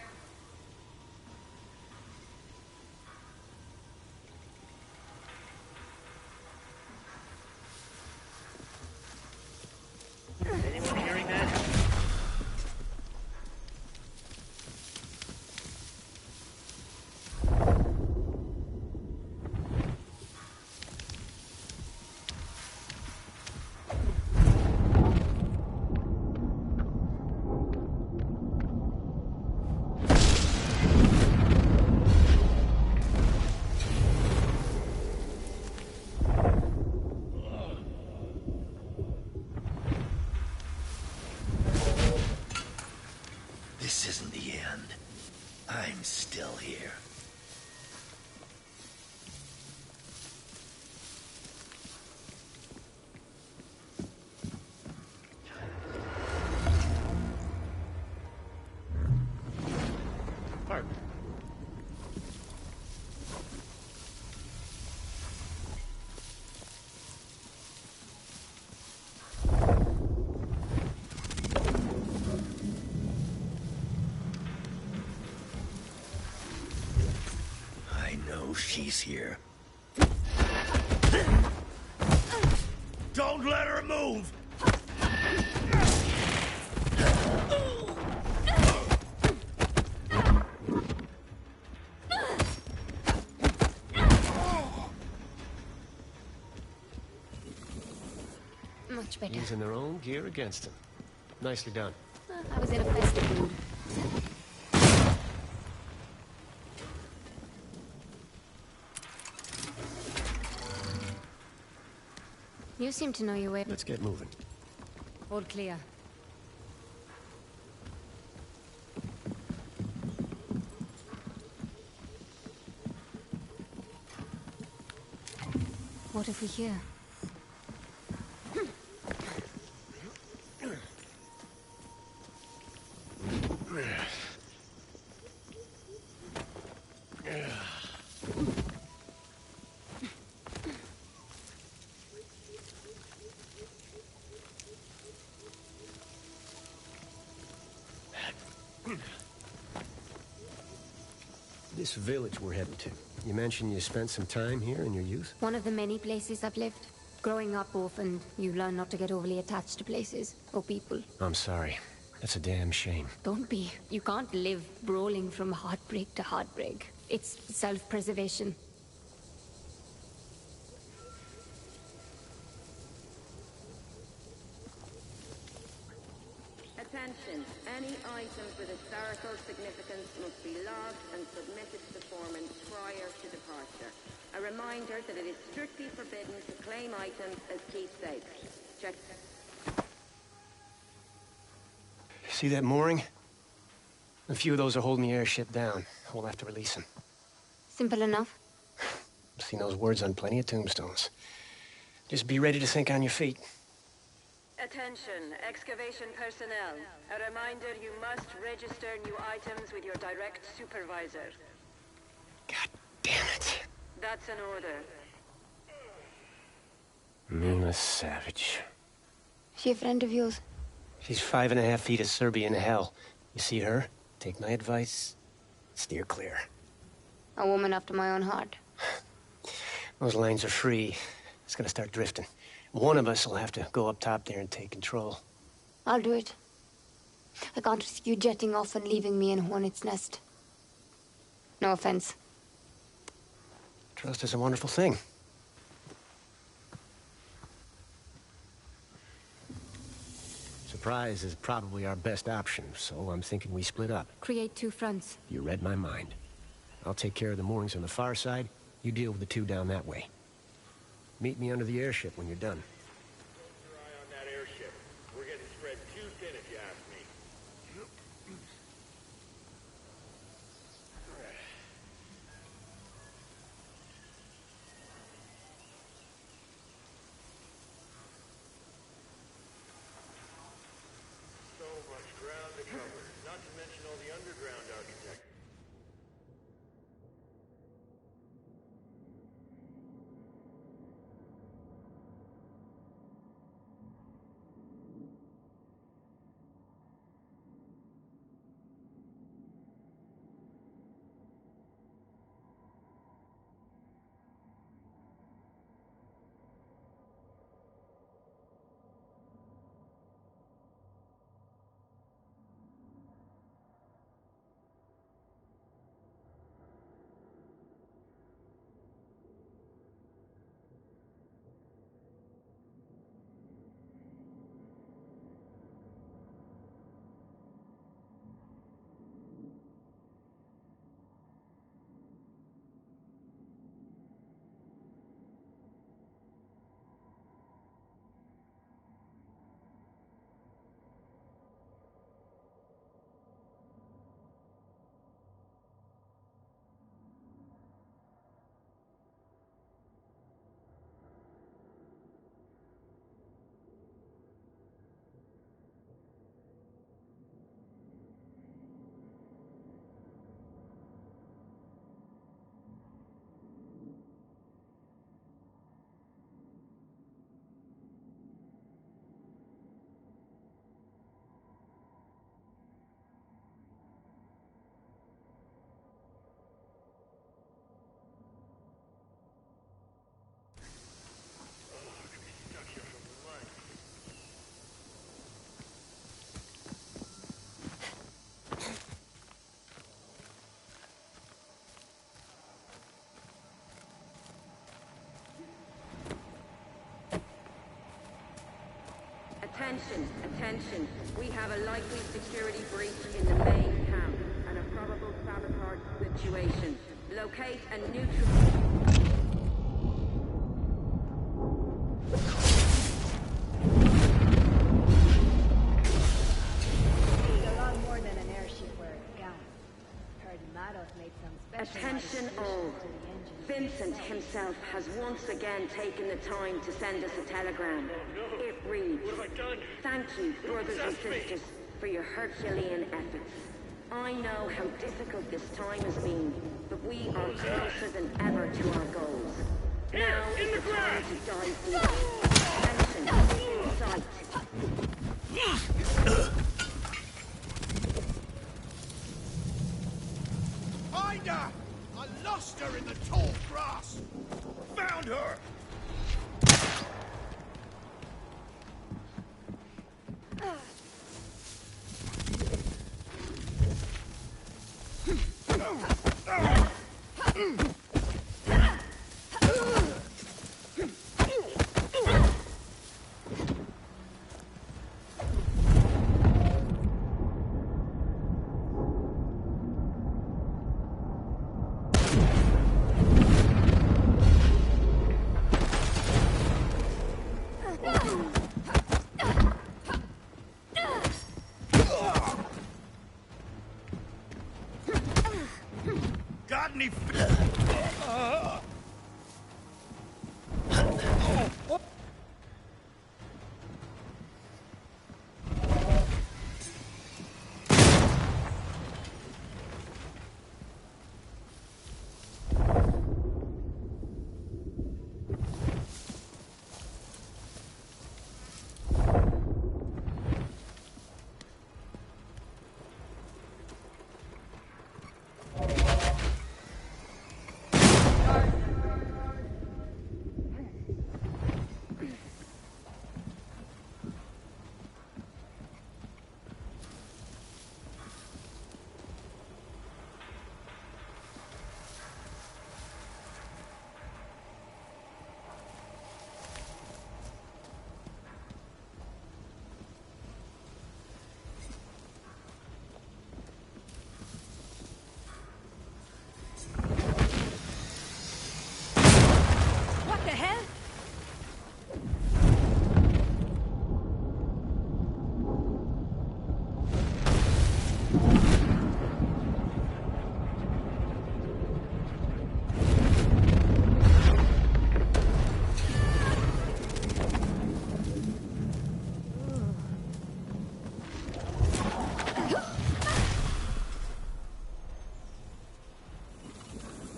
Anyone hearing that? And I'm still here. Park. I know she's here. Don't let her move! Much better. Using their own gear against him. Nicely done. I was in a festive mood. You seem to know your way. Let's get moving. All clear. What if we hear? This village we're heading to. You mentioned you spent some time here in your youth? One of the many places I've lived. Growing up orphan, you learn not to get overly attached to places or people. I'm sorry. That's a damn shame. Don't be. You can't live brawling from heartbreak to heartbreak. It's self-preservation. Attention, any items with historical significance must be logged and submitted to the foreman prior to departure. A reminder that it is strictly forbidden to claim items as keepsakes. Check. See that mooring? A few of those are holding the airship down. We'll have to release them. Simple enough. I've seen those words on plenty of tombstones. Just be ready to think on your feet. Attention, excavation personnel. A reminder, you must register new items with your direct supervisor. Damn it. That's an order. Mila Savage. She a friend of yours? She's 5.5 feet of Serbian hell. You see her? Take my advice. Steer clear. A woman after my own heart. Those lines are free. It's gonna start drifting. One of us will have to go up top there and take control. I'll do it. I can't risk you jetting off and leaving me in Hornet's Nest. No offense. Trust is a wonderful thing. Surprise is probably our best option, so I'm thinking we split up. Create two fronts. You read my mind. I'll take care of the moorings on the far side. You deal with the two down that way. Meet me under the airship when you're done. Keep your eye on that airship. We're getting spread too thin if you ask me. So much ground to cover, not to mention all the underground architecture. Attention, attention. We have a likely security breach in the main camp and a probable sabotage situation. Locate and neutralize. Attention all. Vincent himself has once again taken the time to send us a telegram. It reads, "Thank you, brothers and sisters, for your Herculean efforts. I know how difficult this time has been, but we are closer than ever to our goals. Now is the time to dive deep. Attention, in sight." Find her! I lost her in the tall grass! Found her! Got any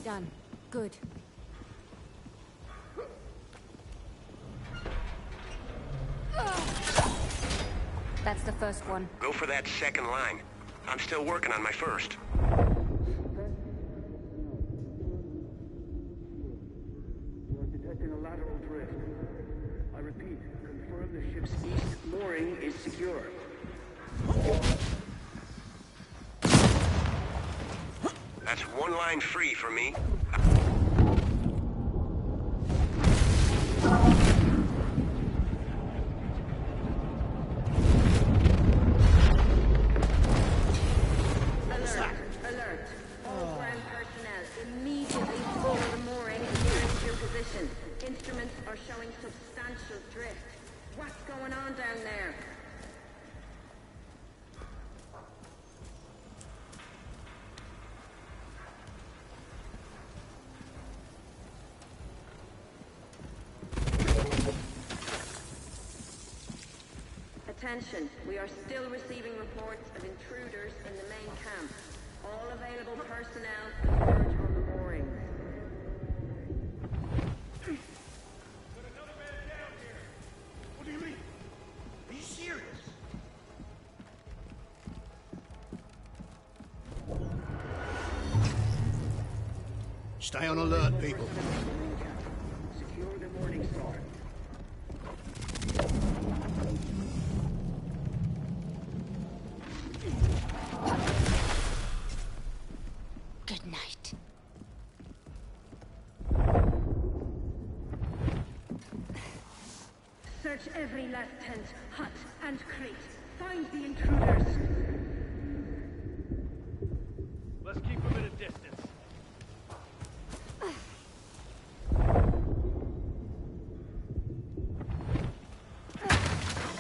Done. Good. That's the first one. Go for that second line. I'm still working on my first. We're detecting a lateral drift. I repeat, confirm the ship's east mooring is secure. That's one line free for me. Alert! All ground personnel, immediately follow the mooring nearest your position. Instruments are showing substantial drift. What's going on down there? Attention, we are still receiving reports of intruders in the main camp. All available personnel converge on the moorings. What do you mean? Are you serious? Stay on alert, people. Secure the Morning Star. Good night. Search every last tent, hut, and Crete. Find the intruders. Let's keep them at a distance.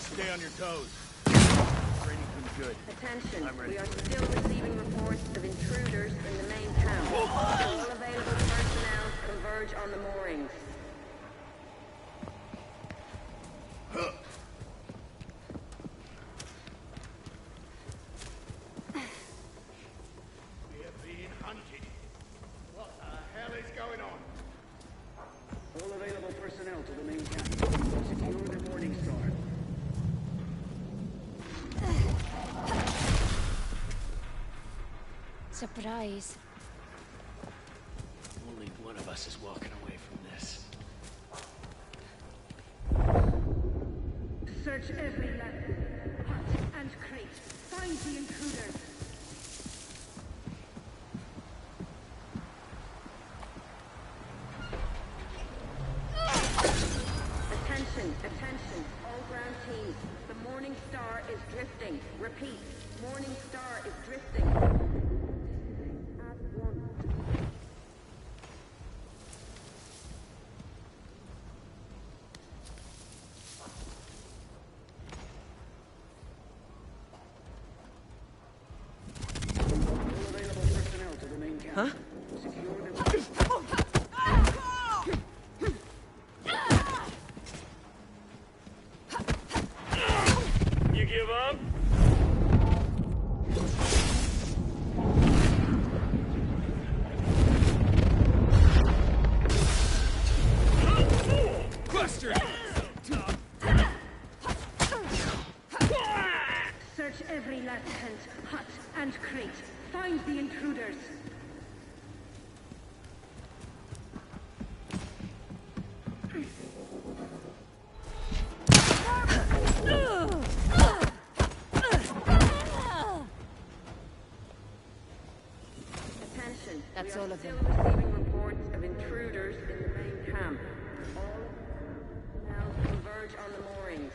Stay on your toes. Training's been good. Attention, I'm ready. we are still receiving reports of intruders in the main camp. All available personnel converge on the moorings. We are being hunted. What the hell is going on? All available personnel to the main camp. Secure the Morning Star. Surprise. Only one of us is walking away from this. Search every level. Hut and Crete. Find the intruders. Attention, attention, all ground teams. The Morning Star is drifting. Repeat, Morning Star is drifting. At once. All available personnel to the main camp. Huh? Secure the... You give up? Buster! Search every last tent, hut, and crate. Find the intruders. Attention. That's we are all of still them. receiving reports of intruders in the main camp. All now converge on the moorings.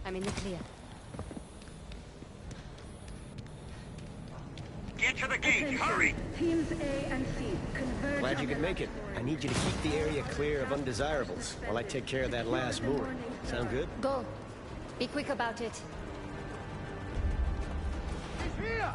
I'm in the clear. Get to the gate, hurry! Teams A and C converge. Glad on you the could make it. I need you to keep the area clear of undesirables while I take care of that last moor. Sound good? Go. Be quick about it. He's here!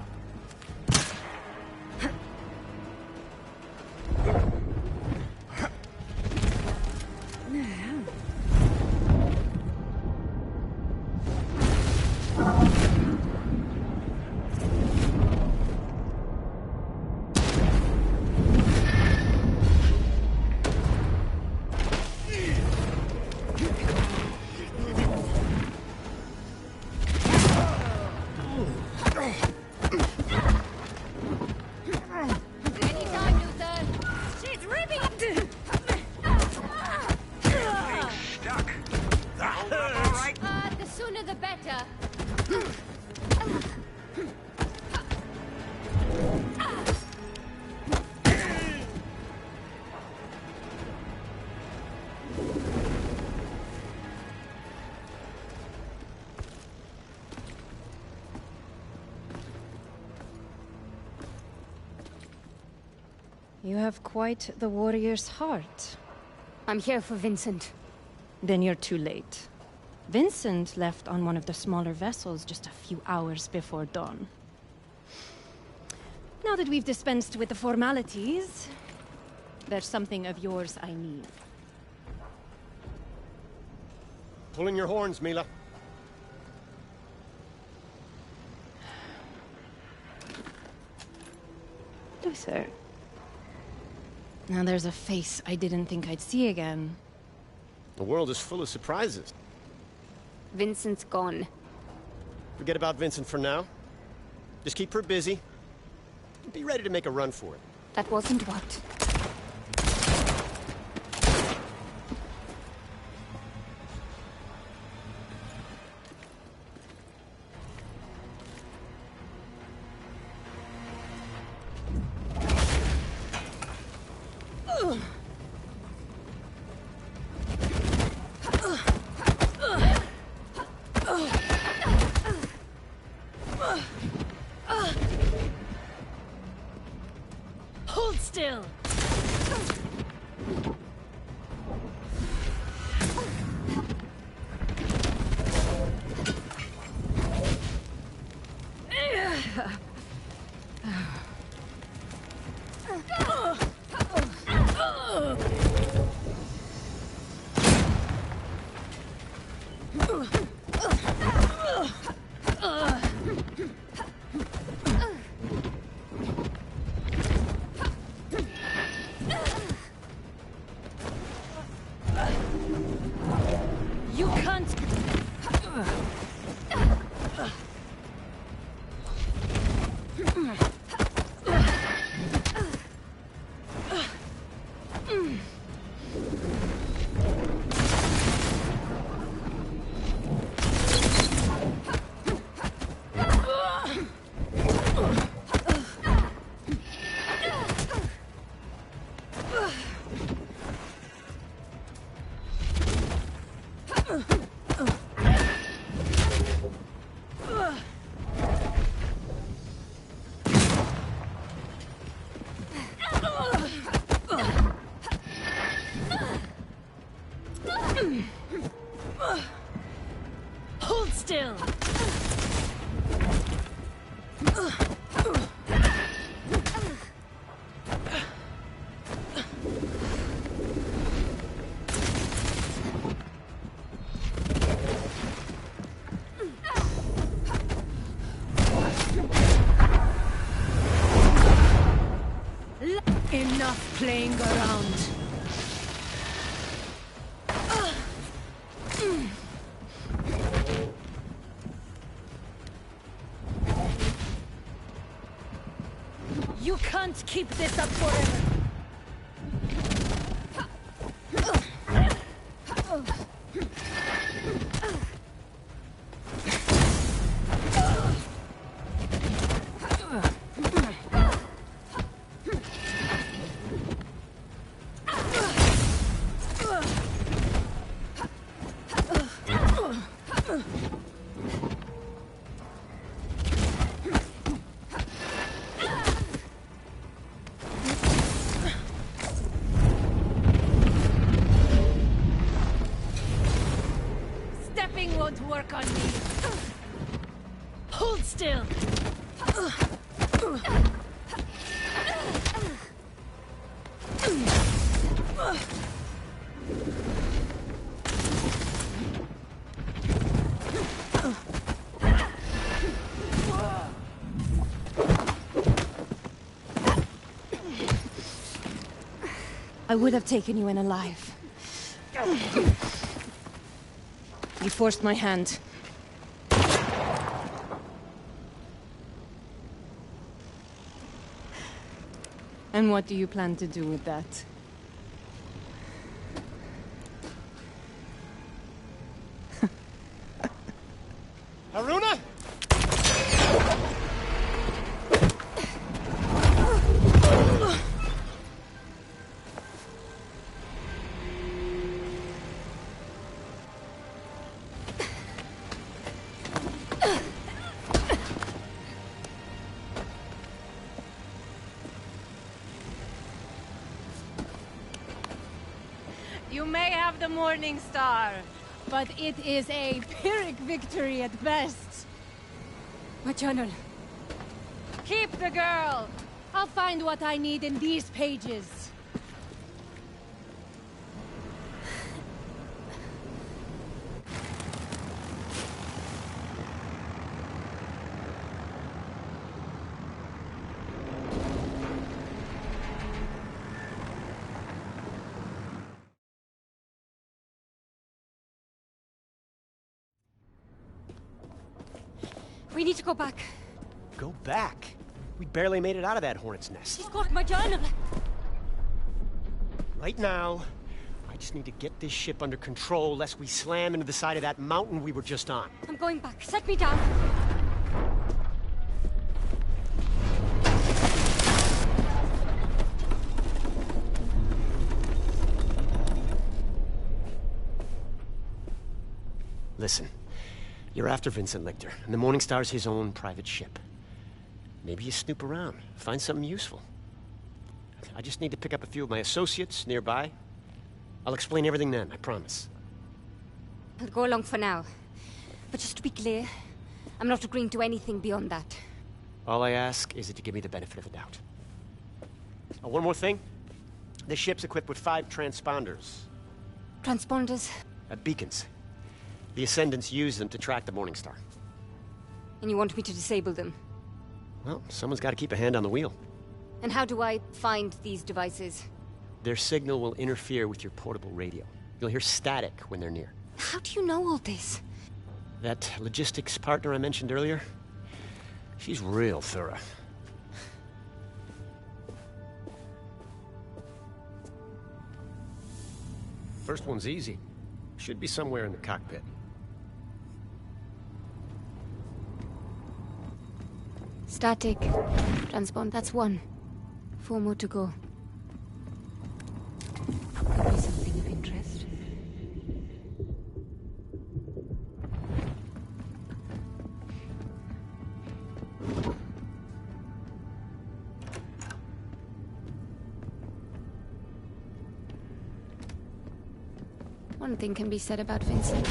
Anytime, Luther. She's ripping. Stuck. Hold up, all right? The sooner the better. You have quite the warrior's heart. I'm here for Vincent. Then you're too late. Vincent left on one of the smaller vessels just a few hours before dawn. Now that we've dispensed with the formalities, there's something of yours I need. Pull in your horns, Mila. Luther. Now there's a face I didn't think I'd see again. The world is full of surprises. Vincent's gone. Forget about Vincent for now. Just keep her busy. Be ready to make a run for it. That wasn't what. still! You can't... Hold still! Enough playing around. You can't keep this up forever. Stepping won't work on me. Hold still. I would have taken you in alive. You forced my hand. And what do you plan to do with that? Haruna? You may have the Morning Star, but it is a Pyrrhic victory at best. My journal. Keep the girl. I'll find what I need in these pages. We need to go back. Go back? We barely made it out of that hornet's nest. She's got my journal. Right now, I just need to get this ship under control lest we slam into the side of that mountain we were just on. I'm going back. Set me down. Listen, you're after Vincent Lichter, and the Morning Star's his own private ship. Maybe you snoop around, find something useful. I just need to pick up a few of my associates nearby. I'll explain everything then, I promise. I'll go along for now. But just to be clear, I'm not agreeing to anything beyond that. All I ask is that you give me the benefit of the doubt. Oh, one more thing. This ship's equipped with 5 transponders. Transponders? Beacons. The Ascendants use them to track the Morning Star. And you want me to disable them? Well, someone's got to keep a hand on the wheel. And how do I find these devices? Their signal will interfere with your portable radio. You'll hear static when they're near. How do you know all this? That logistics partner I mentioned earlier? She's real thorough. First one's easy. Should be somewhere in the cockpit. Static. Transpond, that's 1. 4 more to go. Could be something of interest. One thing can be said about Vincent.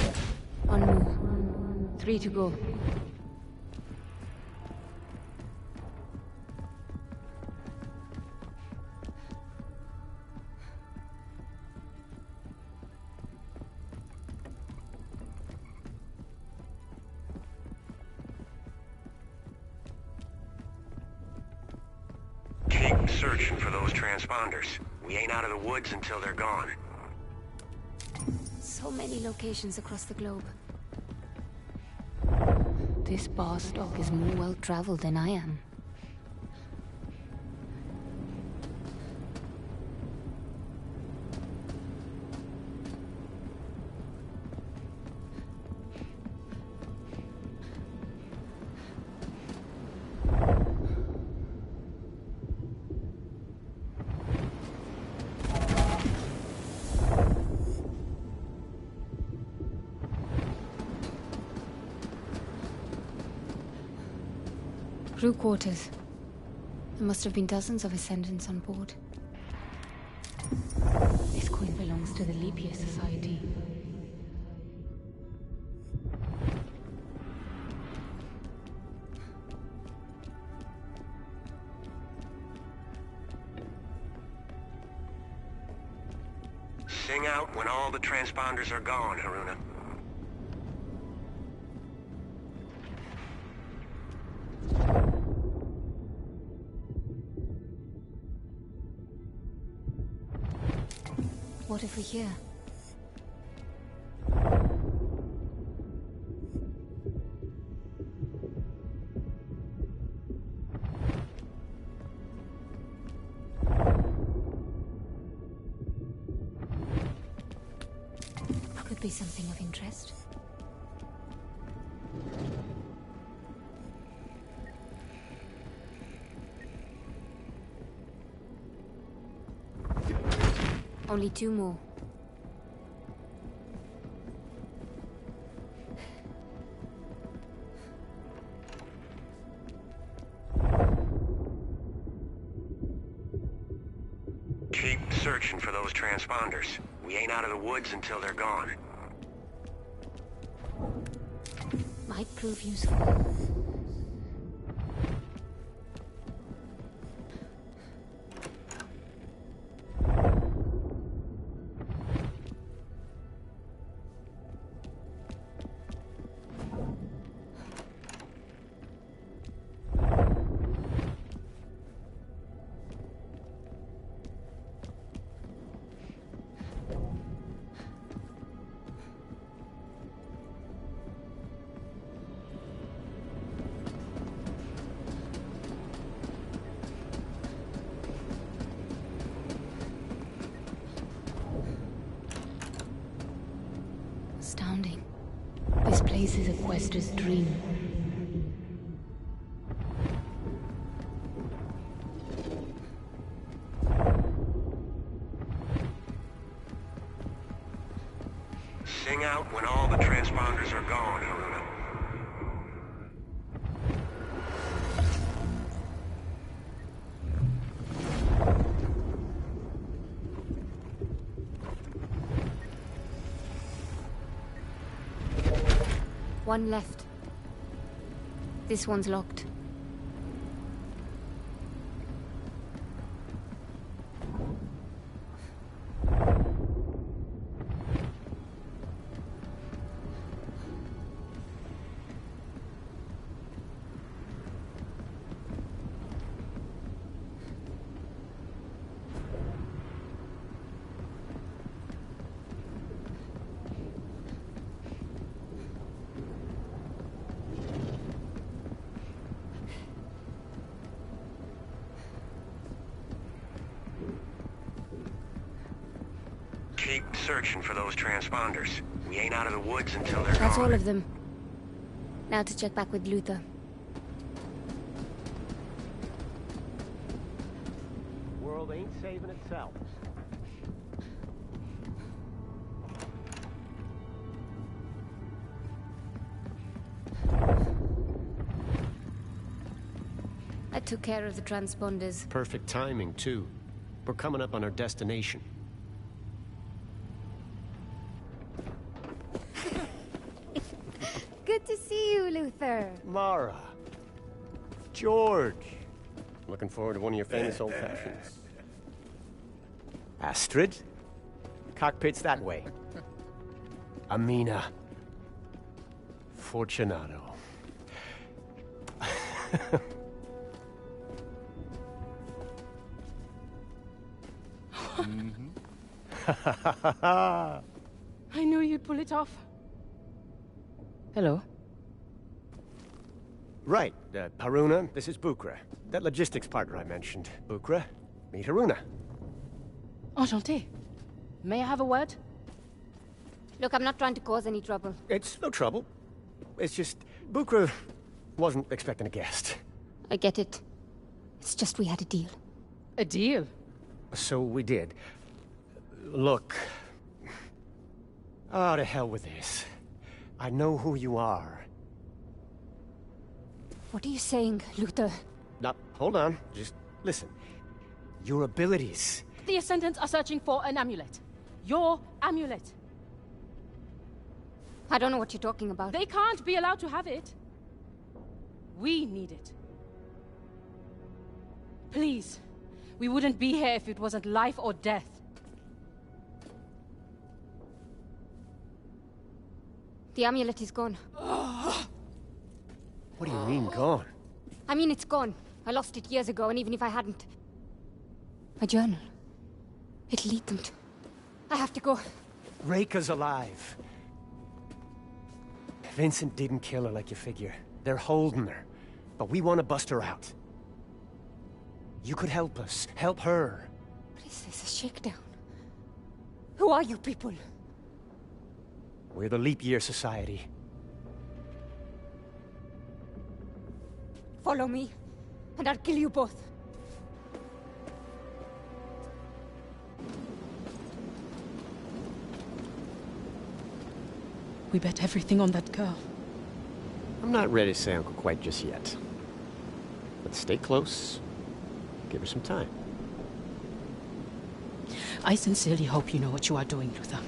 1 more. 3 to go. Keep searching for those transponders. We ain't out of the woods until they're gone. So many locations across the globe. This Bostock is more well-traveled than I am. Crew quarters. There must have been dozens of Ascendants on board. This coin belongs to the Leap Year Society. Sing out when all the transponders are gone, Haruna. What if we hear? Could be something of interest. Only 2 more. Keep searching for those transponders. We ain't out of the woods until they're gone. Might prove useful. Astounding. This place is a quester's dream. Sing out when all the transponders are gone, Haruna. One left. This one's locked. Keep searching for those transponders. We ain't out of the woods until they're That's gone. all of them. Now to check back with Luther. The world ain't saving itself. I took care of the transponders. Perfect timing, too. We're coming up on our destination. Good to see you, Luther. Mara. George. Looking forward to one of your famous old fashions. Astrid. Cockpit's that way. Amina. Fortunato. I knew you'd pull it off. Hello. Right, Haruna, this is Bukra. That logistics partner I mentioned. Bukra, meet Haruna. Enchanté. May I have a word? Look, I'm not trying to cause any trouble. It's no trouble. It's just, Bukra wasn't expecting a guest. I get it. It's just we had a deal. A deal? So we did. Look. Oh, to hell with this. I know who you are. What are you saying, Luther? Now, hold on. Just listen. Your abilities. The Ascendants are searching for an amulet. Your amulet. I don't know what you're talking about. They can't be allowed to have it. We need it. Please. We wouldn't be here if it wasn't life or death. The amulet is gone. What do you mean, gone? I mean, it's gone. I lost it years ago, and even if I hadn't... My journal. It leaked. I have to go. Reika's alive. Vincent didn't kill her like you figure. They're holding her. But we want to bust her out. You could help us. Help her. What is this, a shakedown? Who are you people? We're the Leap Year Society. Follow me, and I'll kill you both. We bet everything on that girl. I'm not ready to say Uncle quite just yet. But stay close. Give her some time. I sincerely hope you know what you are doing, Luther.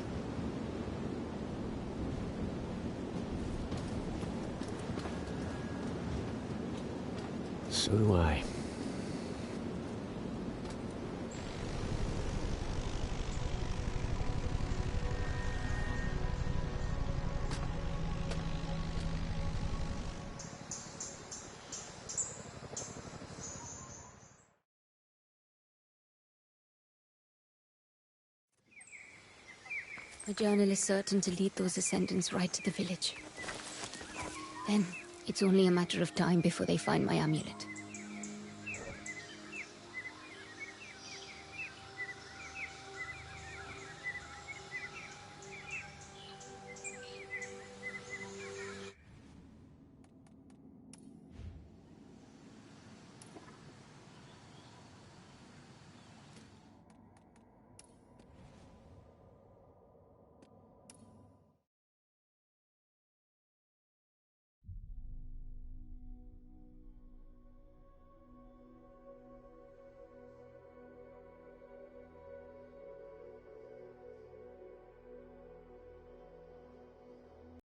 So do I. My journal is certain to lead those Ascendants right to the village. Then, it's only a matter of time before they find my amulet.